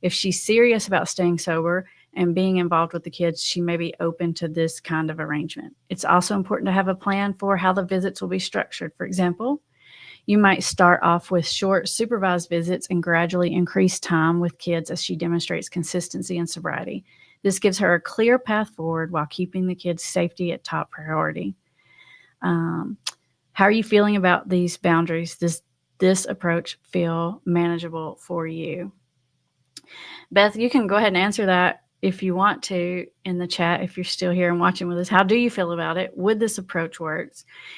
If she's serious about staying sober and being involved with the kids, she may be open to this kind of arrangement. It's also important to have a plan for how the visits will be structured. For example, you might start off with short supervised visits and gradually increase time with kids as she demonstrates consistency and sobriety. This gives her a clear path forward while keeping the kids' safety at top priority. How are you feeling about these boundaries? Does this approach feel manageable for you? Beth, you can go ahead and answer that if you want to in the chat, if you're still here and watching with us. How do you feel about it? Would this approach work?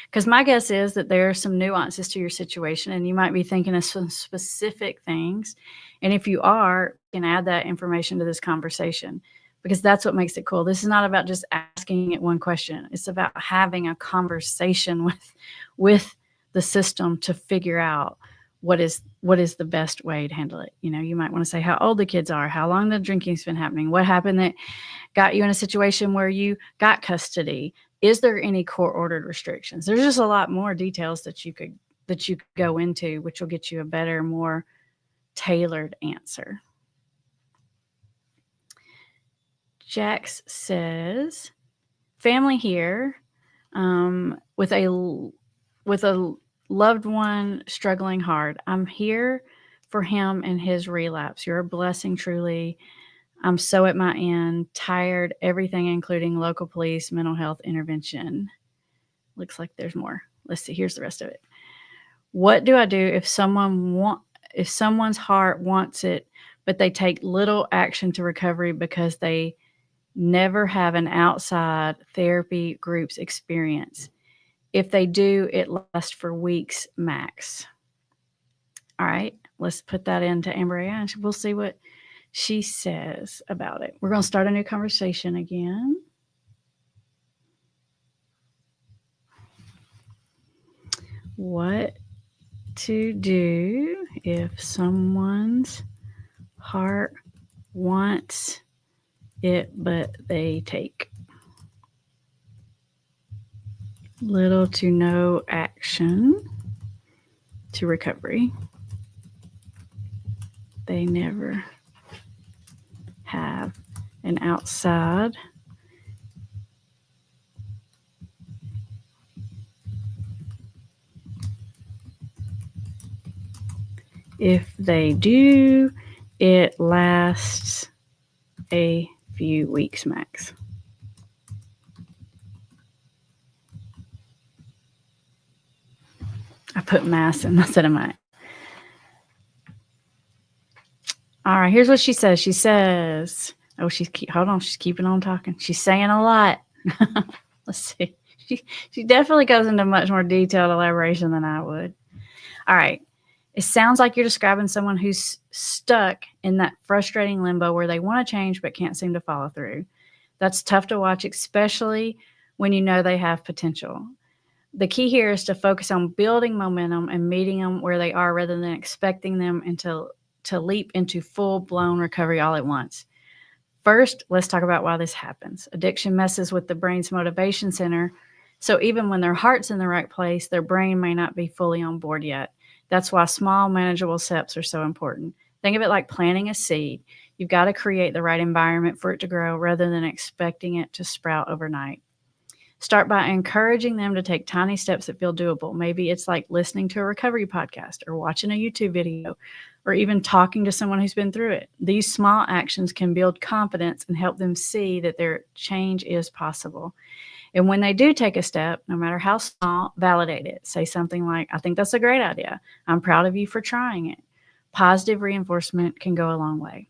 Because my guess is that there are some nuances to your situation and you might be thinking of some specific things. And if you are, you can add that information to this conversation because that's what makes it cool. This is not about just asking it one question. It's about having a conversation with the system to figure out what is the best way to handle it. You know, you might want to say how old the kids are, how long the drinking's been happening, what happened that got you in a situation where you got custody. Is there any court-ordered restrictions? There's just a lot more details that you could go into, which will get you a better, more tailored answer. Jax says, family here with a loved one struggling hard. I'm here for him and his relapse. You're a blessing, truly. I'm so at my end, tired, everything, including local police, mental health intervention. Looks like there's more. Let's see. Here's the rest of it. What do I do if someone's heart wants it, but they take little action to recovery because they never have an outside therapy group's experience? If they do, it lasts for weeks max. All right, let's put that into Amber AI and we'll see what she says about it. We're going to start a new conversation again. What to do if someone's heart wants it, but they take little to no action to recovery. They never have an outside if they do, it lasts a few weeks max. I put mass instead of max. All right, here's what she says. She says, oh, she's keeping on talking. She's saying a lot. Let's see. She definitely goes into much more detailed elaboration than I would. All right. It sounds like you're describing someone who's stuck in that frustrating limbo where they want to change but can't seem to follow through. That's tough to watch, especially when you know they have potential. The key here is to focus on building momentum and meeting them where they are rather than expecting them to leap into full-blown recovery all at once. First, let's talk about why this happens. Addiction messes with the brain's motivation center, so even when their heart's in the right place, their brain may not be fully on board yet. That's why small, manageable steps are so important. Think of it like planting a seed. You've got to create the right environment for it to grow rather than expecting it to sprout overnight. Start by encouraging them to take tiny steps that feel doable. Maybe it's like listening to a recovery podcast or watching a YouTube video or even talking to someone who's been through it. These small actions can build confidence and help them see that their change is possible. And when they do take a step, no matter how small, validate it. Say something like, I think that's a great idea. I'm proud of you for trying it. Positive reinforcement can go a long way.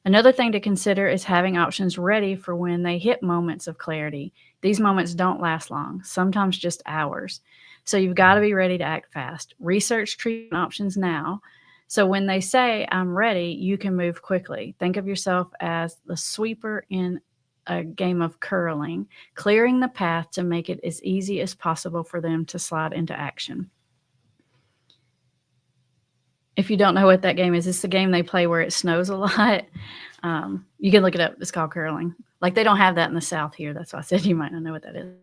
Another thing to consider is having options ready for when they hit moments of clarity. These moments don't last long, sometimes just hours. So you've got to be ready to act fast. Research treatment options now. So when they say, I'm ready, you can move quickly. Think of yourself as the sweeper in a game of curling, clearing the path to make it as easy as possible for them to slide into action. If you don't know what that game is, it's the game they play where it snows a lot. You can look it up. It's called curling. Like they don't have that in the South here. That's why I said you might not know what that is.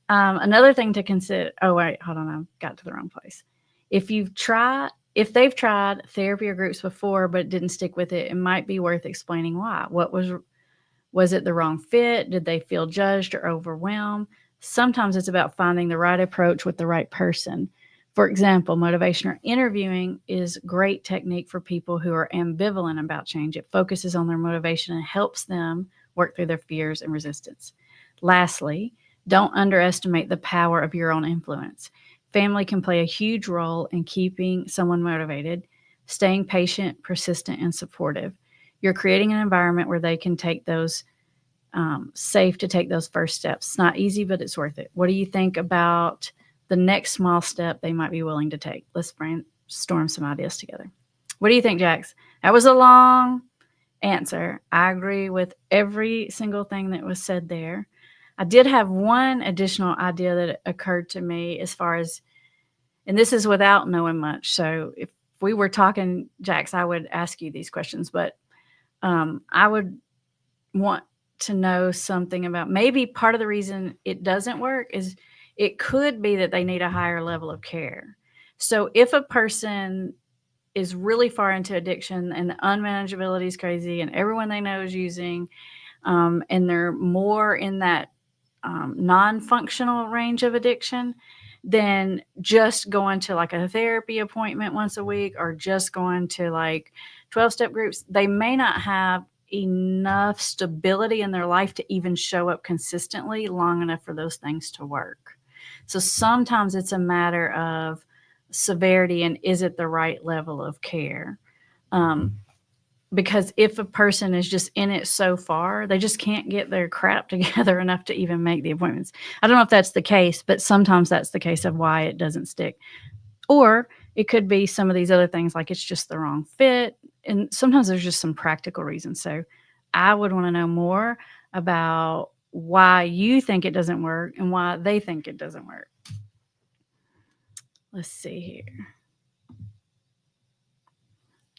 Another thing to consider. Oh, wait, hold on. I got to the wrong place. If they've tried therapy or groups before but didn't stick with it, it might be worth explaining why. Was it the wrong fit? Did they feel judged or overwhelmed? Sometimes it's about finding the right approach with the right person. For example, motivation or interviewing is a great technique for people who are ambivalent about change. It focuses on their motivation and helps them work through their fears and resistance. Lastly, don't underestimate the power of your own influence. Family can play a huge role in keeping someone motivated, staying patient, persistent, and supportive. You're creating an environment where they can take those safe to take those first steps. It's not easy, but it's worth it. What do you think about the next small step they might be willing to take? Let's brainstorm some ideas together. What do you think, Jax? That was a long answer. I agree with every single thing that was said there. I did have one additional idea that occurred to me as far as, and this is without knowing much. So if we were talking, Jax, I would ask you these questions, but I would want to know something about maybe part of the reason it doesn't work is it could be that they need a higher level of care. So if a person is really far into addiction and the unmanageability is crazy and everyone they know is using, and they're more in that non-functional range of addiction, then just going to like a therapy appointment once a week or just going to like 12-step groups, they may not have enough stability in their life to even show up consistently long enough for those things to work. So sometimes it's a matter of severity and is it the right level of care? Because if a person is just in it so far, they just can't get their crap together enough to even make the appointments. I don't know if that's the case, but sometimes that's the case of why it doesn't stick. Or It could be some of these other things, like it's just the wrong fit, and sometimes there's just some practical reasons. So I would wanna know more about why you think it doesn't work and why they think it doesn't work. Let's see here.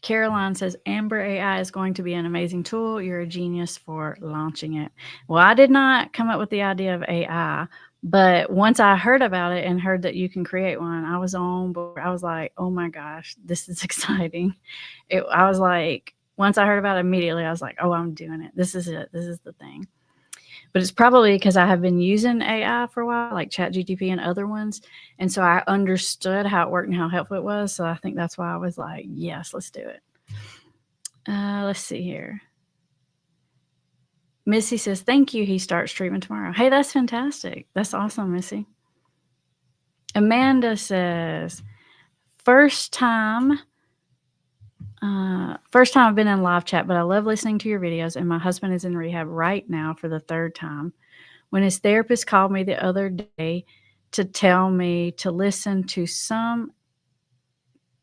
Caroline says, Amber AI is going to be an amazing tool. You're a genius for launching it. Well, I did not come up with the idea of AI, but once I heard about it and heard that you can create one, I was on board. I was like, oh my gosh, this is exciting. I was like, once I heard about it immediately, I was like, oh, I'm doing it. This is it. This is the thing. But it's probably because I have been using AI for a while, like ChatGPT and other ones. And so I understood how it worked and how helpful it was. So I think that's why I was like, yes, let's do it. Let's see here. Missy says, thank you. He starts treatment tomorrow. Hey, that's fantastic. That's awesome, Missy. Amanda says, first time I've been in live chat, but I love listening to your videos, and my husband is in rehab right now for the third time. When his therapist called me the other day to tell me to listen to some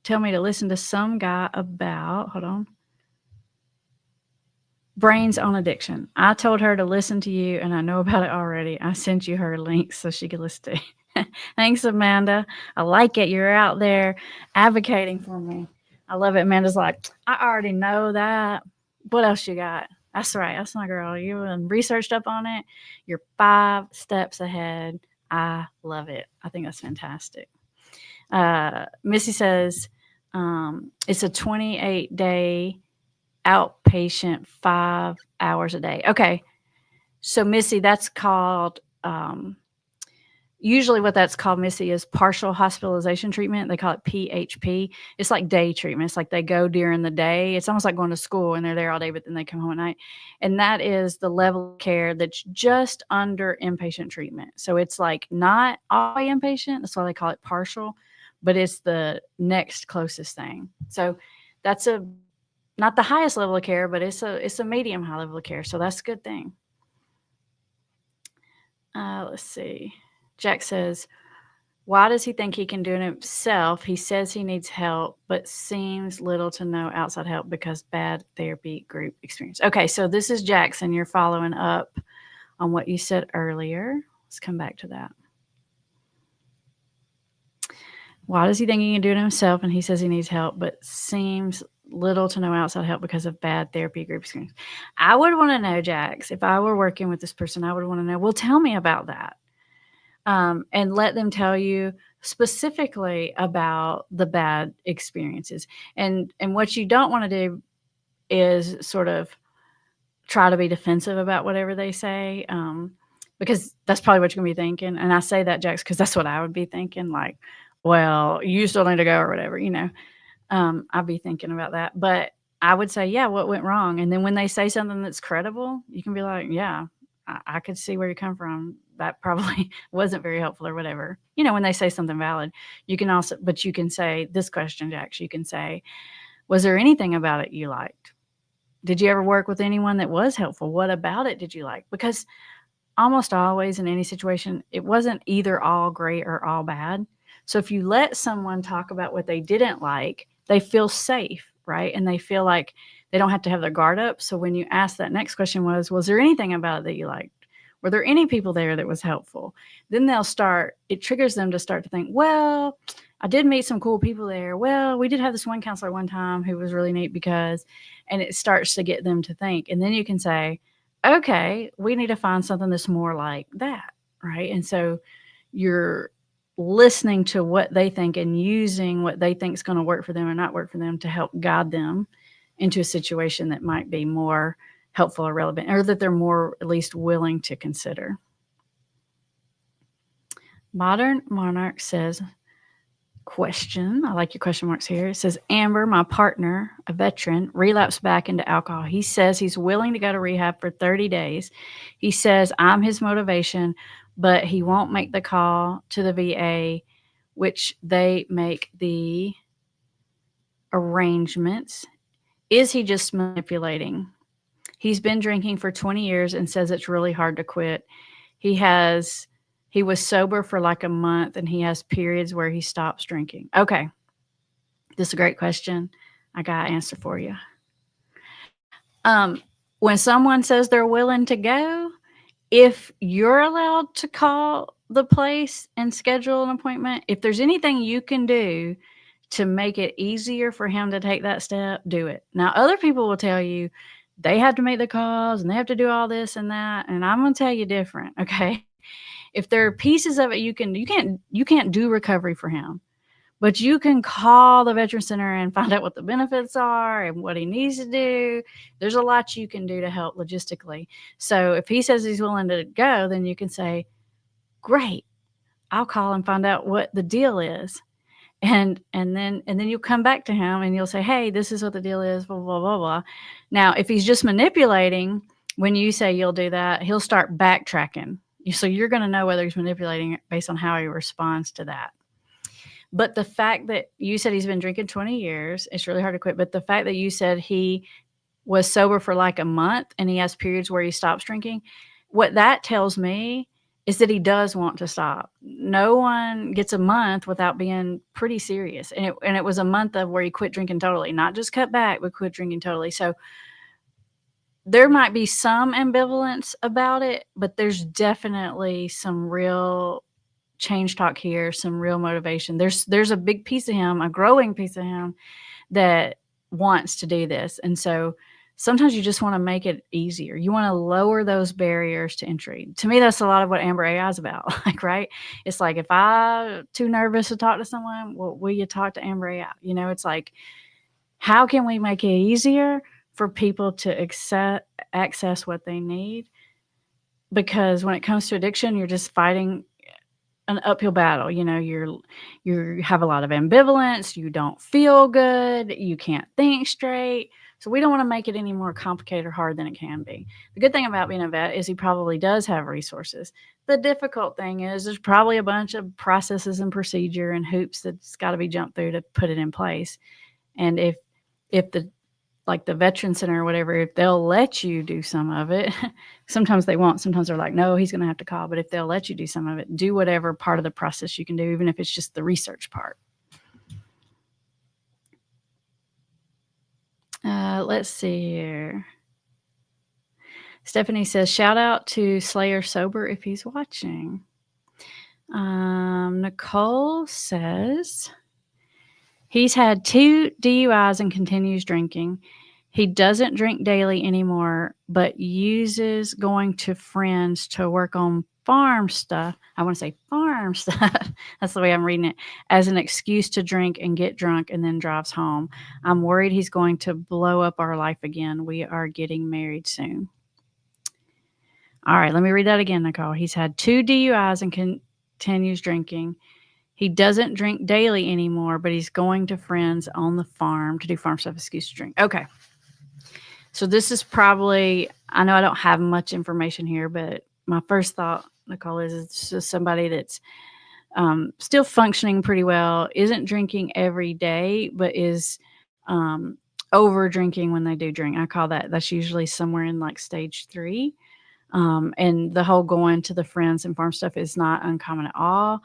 guy about, hold on, brains on addiction. I told her to listen to you, and I know about it already. I sent you her links so she could listen to it. Thanks, Amanda. I like it. You're out there advocating for me. I love it. Amanda's like, I already know that. What else you got? That's right. That's my girl. You researched up on it. You're 5 steps ahead. I love it. I think that's fantastic. Missy says it's a 28-day outpatient, 5 hours a day. Okay. So Missy, that's called, usually what that's called, Missy, is partial hospitalization treatment. They call it PHP. It's like day treatment. It's like they go during the day. It's almost like going to school and they're there all day, but then they come home at night. And that is the level of care that's just under inpatient treatment. So it's like not all the way inpatient. That's why they call it partial, but it's the next closest thing. So that's not the highest level of care, but it's a medium high level of care. So that's a good thing. Let's see. Jack says, why does he think he can do it himself? He says he needs help, but seems little to no outside help because bad therapy group experience. Okay, so this is Jackson. You're following up on what you said earlier. Let's come back to that. Why does he think he can do it himself? And he says he needs help, but seems little to no outside help because of bad therapy group experience. I would want to know, Jax, if I were working with this person, I would want to know, well, tell me about that. And let them tell you specifically about the bad experiences. And what you don't want to do is sort of try to be defensive about whatever they say, because that's probably what you're going to be thinking. And I say that, Jax, because that's what I would be thinking, like, well, you still need to go or whatever, I'd be thinking about that. But I would say, yeah, what went wrong? And then when they say something that's credible, you can be like, yeah, I could see where you come from. That probably wasn't very helpful or whatever. When they say something valid, you can say this question, Jax. You can say, was there anything about it you liked? Did you ever work with anyone that was helpful? What about it did you like? Because almost always in any situation, it wasn't either all great or all bad. So if you let someone talk about what they didn't like, they feel safe, right? And they feel like they don't have to have their guard up. So when you ask that next question was there anything about it that you liked? Were there any people there that was helpful? Then it triggers them to start to think, well, I did meet some cool people there. Well, we did have this one counselor one time who was really neat and it starts to get them to think. And then you can say, okay, we need to find something that's more like that, right? And so you're listening to what they think and using what they think is going to work for them or not work for them to help guide them into a situation that might be more helpful or relevant, or that they're more at least willing to consider. Modern Monarch says, question, I like your question marks here. It says, Amber, my partner, a veteran, relapsed back into alcohol. He says he's willing to go to rehab for 30 days. He says I'm his motivation, but he won't make the call to the VA, which they make the arrangements. Is he just manipulating? He's been drinking for 20 years and says it's really hard to quit. He was sober for like a month and he has periods where he stops drinking. Okay. This is a great question. I got an answer for you. When someone says they're willing to go, if you're allowed to call the place and schedule an appointment, if there's anything you can do to make it easier for him to take that step, do it. Now, other people will tell you they have to make the calls and they have to do all this and that, and I'm going to tell you different, okay? If there are pieces of it you can't do recovery for him. But you can call the Veteran Center and find out what the benefits are and what he needs to do. There's a lot you can do to help logistically. So if he says he's willing to go, then you can say, great, I'll call and find out what the deal is. And then you'll come back to him and you'll say, hey, this is what the deal is, blah, blah, blah, blah. Now, if he's just manipulating, when you say you'll do that, he'll start backtracking. So you're going to know whether he's manipulating based on how he responds to that. But the fact that you said he's been drinking 20 years, it's really hard to quit. But the fact that you said he was sober for like a month and he has periods where he stops drinking, what that tells me is that he does want to stop. No one gets a month without being pretty serious. And it was a month of where he quit drinking totally, not just cut back, but quit drinking totally. So there might be some ambivalence about it, but there's definitely some real change talk here, some real motivation. There's a big piece of him, a growing piece of him that wants to do this. And so sometimes you just want to make it easier. You want to lower those barriers to entry. To me, that's a lot of what Amber AI is about. Like, right? It's like, if I'm too nervous to talk to someone, well, will you talk to Amber AI? It's like, how can we make it easier for people to access what they need? Because when it comes to addiction, you're just fighting an uphill battle. You have a lot of ambivalence, you don't feel good, you can't think straight. So we don't want to make it any more complicated or hard than it can be. The good thing about being a vet is he probably does have resources. The difficult thing is there's probably a bunch of processes and procedure and hoops that's got to be jumped through to put it in place. And if the Veteran Center or whatever, if they'll let you do some of it, sometimes they won't. Sometimes they're like, no, he's going to have to call. But if they'll let you do some of it, do whatever part of the process you can do, even if it's just the research part. Let's see here. Stephanie says, shout out to Slayer Sober if he's watching. Nicole says, he's had 2 DUIs and continues drinking. He doesn't drink daily anymore, but uses going to friends to work on farm stuff. I want to say farm stuff. That's the way I'm reading it. As an excuse to drink and get drunk and then drives home. I'm worried he's going to blow up our life again. We are getting married soon. All right, let me read that again, Nicole. He's had 2 DUIs and continues drinking. He doesn't drink daily anymore, but he's going to friends on the farm to do farm stuff, excuse to drink. Okay. So this is probably, I know I don't have much information here, but my first thought, Nicole, is it's just somebody that's still functioning pretty well, isn't drinking every day, but is over drinking when they do drink. I call that's usually somewhere in like stage 3. And the whole going to the friends and farm stuff is not uncommon at all.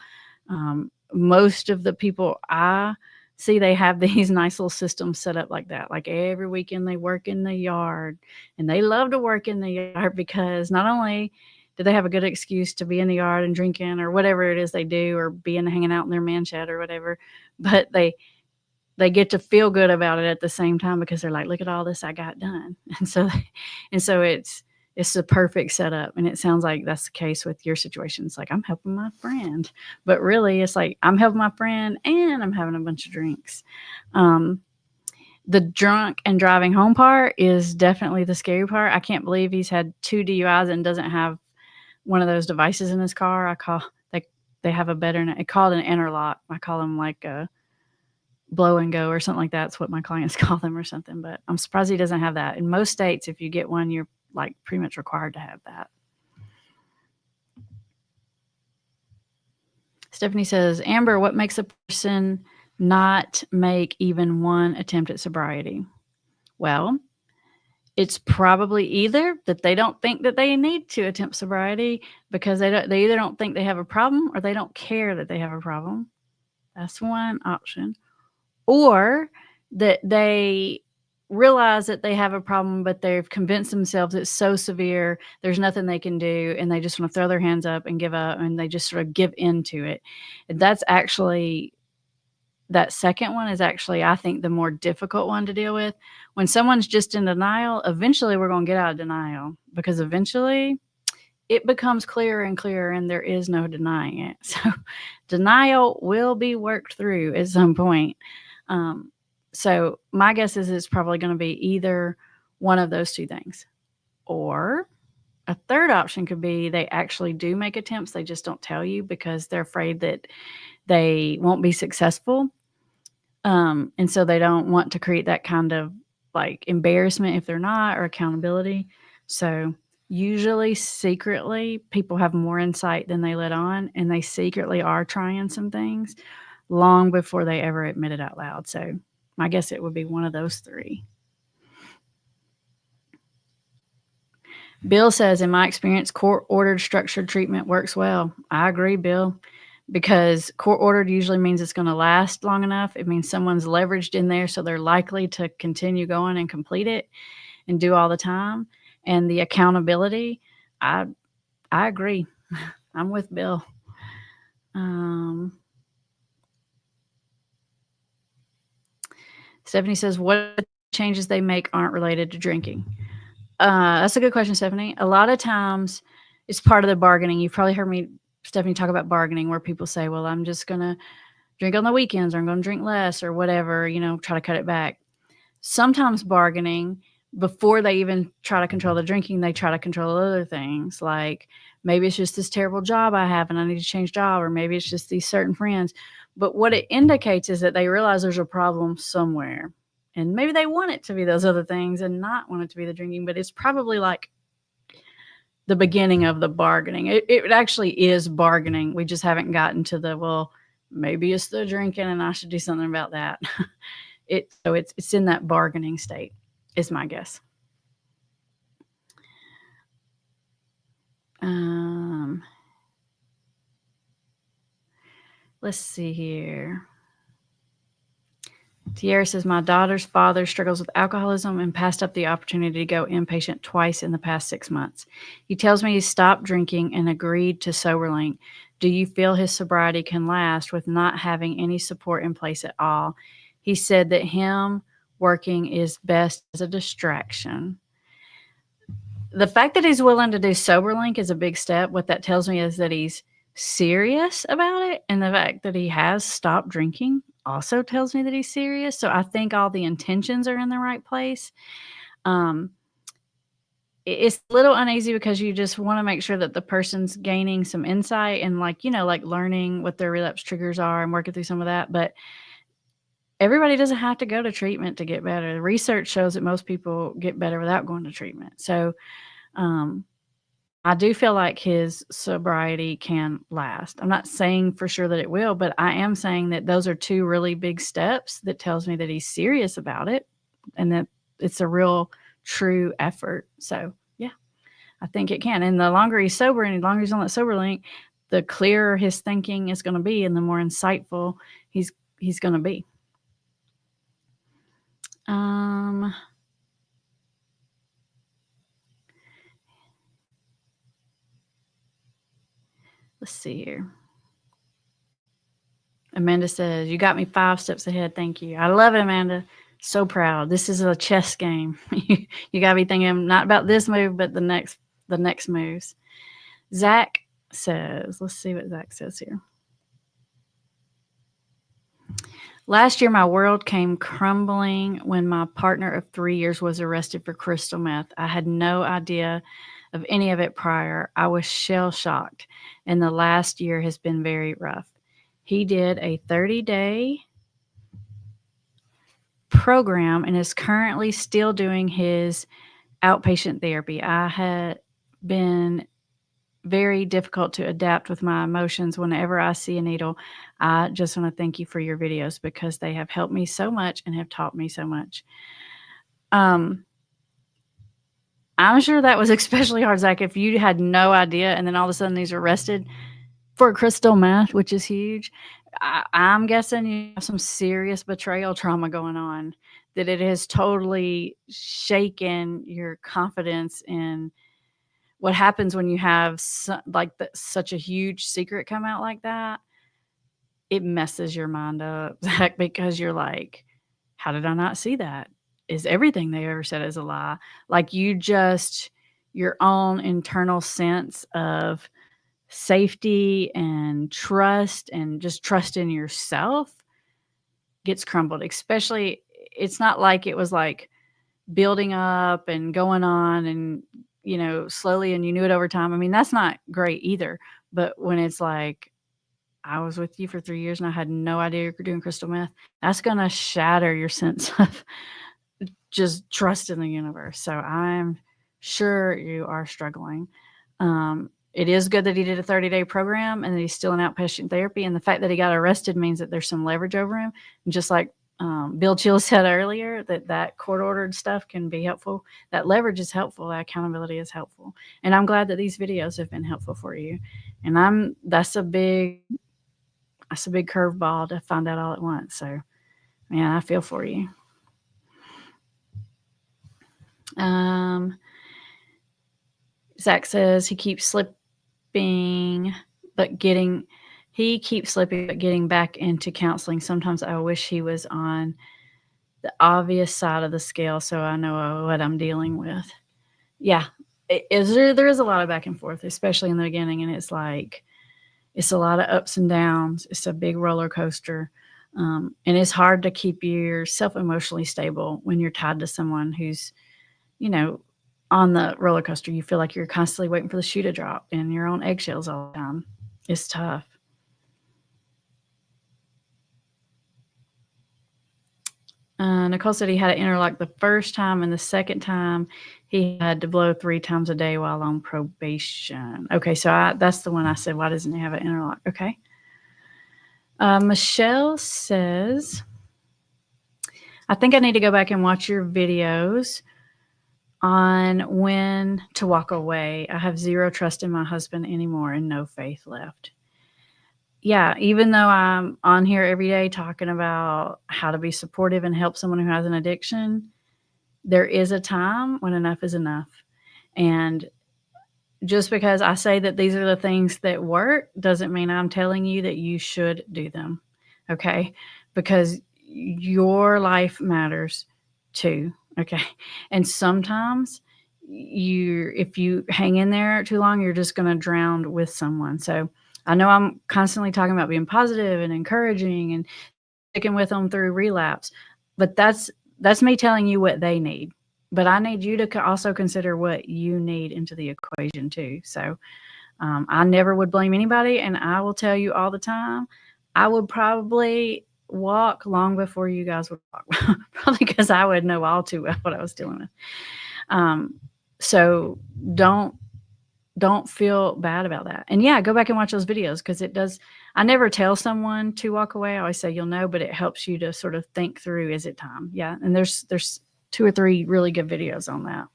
Most of the people I see, they have these nice little systems set up like that. Like every weekend they work in the yard, and they love to work in the yard because not only do they have a good excuse to be in the yard and drinking or whatever it is they do, or hanging out in their man shed or whatever, but they get to feel good about it at the same time because they're like, look at all this I got done. And so it's the perfect setup. And it sounds like that's the case with your situation. It's like, I'm helping my friend, but really it's like, I'm helping my friend and I'm having a bunch of drinks. The drunk and driving home part is definitely the scary part. I can't believe he's had 2 DUIs and doesn't have one of those devices in his car. They have a better name. It's called an interlock. I call them like a blow and go or something like that. That's what my clients call them or something, but I'm surprised he doesn't have that. In most states, if you get one, you're like pretty much required to have that. Stephanie says, Amber, what makes a person not make even one attempt at sobriety? Well, it's probably either that they don't think that they need to attempt sobriety because they either don't think they have a problem or they don't care that they have a problem. That's one option. or that they realize that they have a problem, but they've convinced themselves it's so severe, there's nothing they can do, and they just want to throw their hands up and give up, and they just sort of give into it. That's actually that second one is actually, I think, the more difficult one to deal with. When someone's just in denial, eventually we're going to get out of denial, because eventually it becomes clearer and clearer and there is no denying it. So denial will be worked through at some point. So my guess is it's probably going to be either one of those two things. Or a third option could be they actually do make attempts, they just don't tell you because they're afraid that they won't be successful. And so they don't want to create that kind of like embarrassment if they're not, or accountability. So usually secretly people have more insight than they let on, and they secretly are trying some things long before they ever admit it out loud. So my guess it would be one of those three. Bill says, in my experience, court-ordered structured treatment works well. I agree, Bill, because court-ordered usually means it's going to last long enough. It means someone's leveraged in there, so they're likely to continue going and complete it and do all the time. And the accountability, I agree. I'm with Bill. Stephanie says, what changes they make aren't related to drinking? That's a good question, Stephanie. A lot of times it's part of the bargaining. You've probably heard me, Stephanie, talk about bargaining, where people say, well, I'm just going to drink on the weekends, or I'm going to drink less, or whatever, try to cut it back. Sometimes bargaining, before they even try to control the drinking, they try to control other things. Like maybe it's just this terrible job I have and I need to change job, or maybe it's just these certain friends. But what it indicates is that they realize there's a problem somewhere. And maybe they want it to be those other things and not want it to be the drinking, but it's probably like the beginning of the bargaining. It actually is bargaining. We just haven't gotten to the, well, maybe it's the drinking and I should do something about that. So it's in that bargaining state, is my guess. Let's see here. Tierra says, my daughter's father struggles with alcoholism and passed up the opportunity to go inpatient twice in the past 6 months. He tells me he stopped drinking and agreed to SoberLink. Do you feel his sobriety can last with not having any support in place at all? He said that him working is best as a distraction. The fact that he's willing to do SoberLink is a big step. What that tells me is that he's serious about it, and the fact that he has stopped drinking also tells me that he's serious. So I think all the intentions are in the right place. It's a little uneasy because you just want to make sure that the person's gaining some insight and like learning what their relapse triggers are and working through some of that. But everybody doesn't have to go to treatment to get better. The research shows that most people get better without going to treatment. So I do feel like his sobriety can last. I'm not saying for sure that it will, but I am saying that those are two really big steps that tells me that he's serious about it and that it's a real true effort. So yeah, I think it can. And the longer he's sober and the longer he's on that SoberLink, the clearer his thinking is going to be and the more insightful he's going to be. Let's see here. Amanda says, you got me 5 steps ahead. Thank you. I love it, Amanda. So proud. This is a chess game. You got to be thinking not about this move, but the next moves. Zach says, let's see what Zach says here. Last year, my world came crumbling when my partner of 3 years was arrested for crystal meth. I had no idea of any of it prior. I was shell-shocked, and the last year has been very rough. He did a 30-day program and is currently still doing his outpatient therapy. I had been very difficult to adapt with my emotions whenever I see a needle. I just want to thank you for your videos because they have helped me so much and have taught me so much. I'm sure that was especially hard, Zach, if you had no idea and then all of a sudden he's arrested for crystal meth, which is huge. I'm guessing you have some serious betrayal trauma going on, that it has totally shaken your confidence in what happens when you have such a huge secret come out like that. It messes your mind up, Zach, because you're like, how did I not see that? Is everything they ever said is a lie? Like your own internal sense of safety and trust and just trust in yourself gets crumbled. Especially, it's not like it was like building up and going on and, slowly, and you knew it over time. I mean, that's not great either. But when it's like, I was with you for 3 years and I had no idea you were doing crystal meth, that's going to shatter your sense of just trust in the universe. So I'm sure you are struggling. It is good that he did a 30-day program and that he's still in outpatient therapy. And the fact that he got arrested means that there's some leverage over him. And just like Bill Chill said earlier, that court-ordered stuff can be helpful. That leverage is helpful. That accountability is helpful. And I'm glad that these videos have been helpful for you. And that's a big curveball to find out all at once. So, man, I feel for you. Zach says he keeps slipping, but getting back into counseling. Sometimes I wish he was on the obvious side of the scale so I know what I'm dealing with. Yeah, there is a lot of back and forth, especially in the beginning, and it's like it's a lot of ups and downs. It's a big roller coaster, and it's hard to keep yourself emotionally stable when you're tied to someone who's, on the roller coaster. You feel like you're constantly waiting for the shoe to drop and you're on eggshells all the time. It's tough. Nicole said he had an interlock the first time, and the second time he had to blow 3 times a day while on probation. Okay, so that's the one I said, why doesn't he have an interlock? Okay. Michelle says, I think I need to go back and watch your videos on when to walk away. I have zero trust in my husband anymore and no faith left. Yeah, even though I'm on here every day talking about how to be supportive and help someone who has an addiction, there is a time when enough is enough. And just because I say that these are the things that work doesn't mean I'm telling you that you should do them. Okay? Because your life matters too. Okay? And sometimes if you hang in there too long, you're just going to drown with someone. So I know I'm constantly talking about being positive and encouraging and sticking with them through relapse, but that's me telling you what they need. But I need you to also consider what you need into the equation too. So I never would blame anybody, and I will tell you all the time, I would probably walk long before you guys would walk, probably because I would know all too well what I was dealing with. So don't feel bad about that. And yeah, go back and watch those videos, because it does. I never tell someone to walk away. I always say, you'll know, but it helps you to sort of think through, is it time? Yeah. And there's 2 or 3 really good videos on that.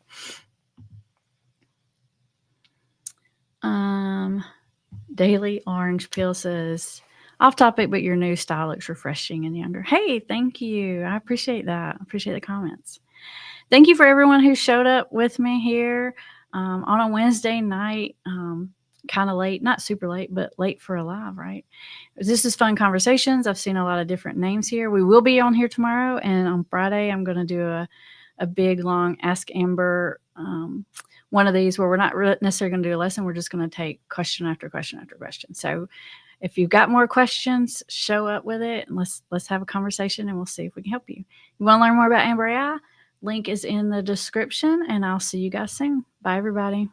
Daily Orange Pill says, off topic, but your new style looks refreshing and younger. Hey, thank you. I appreciate that. I appreciate the comments. Thank you for everyone who showed up with me here on a Wednesday night, kind of late, not super late, but late for a live, right? This is Fun Conversations. I've seen a lot of different names here. We will be on here tomorrow, and on Friday, I'm going to do a big, long Ask Amber, one of these where we're not necessarily going to do a lesson. We're just going to take question after question after question. So if you've got more questions, show up with it, and let's have a conversation, and we'll see if we can help you. You want to learn more about Amber AI? Link is in the description, and I'll see you guys soon. Bye, everybody.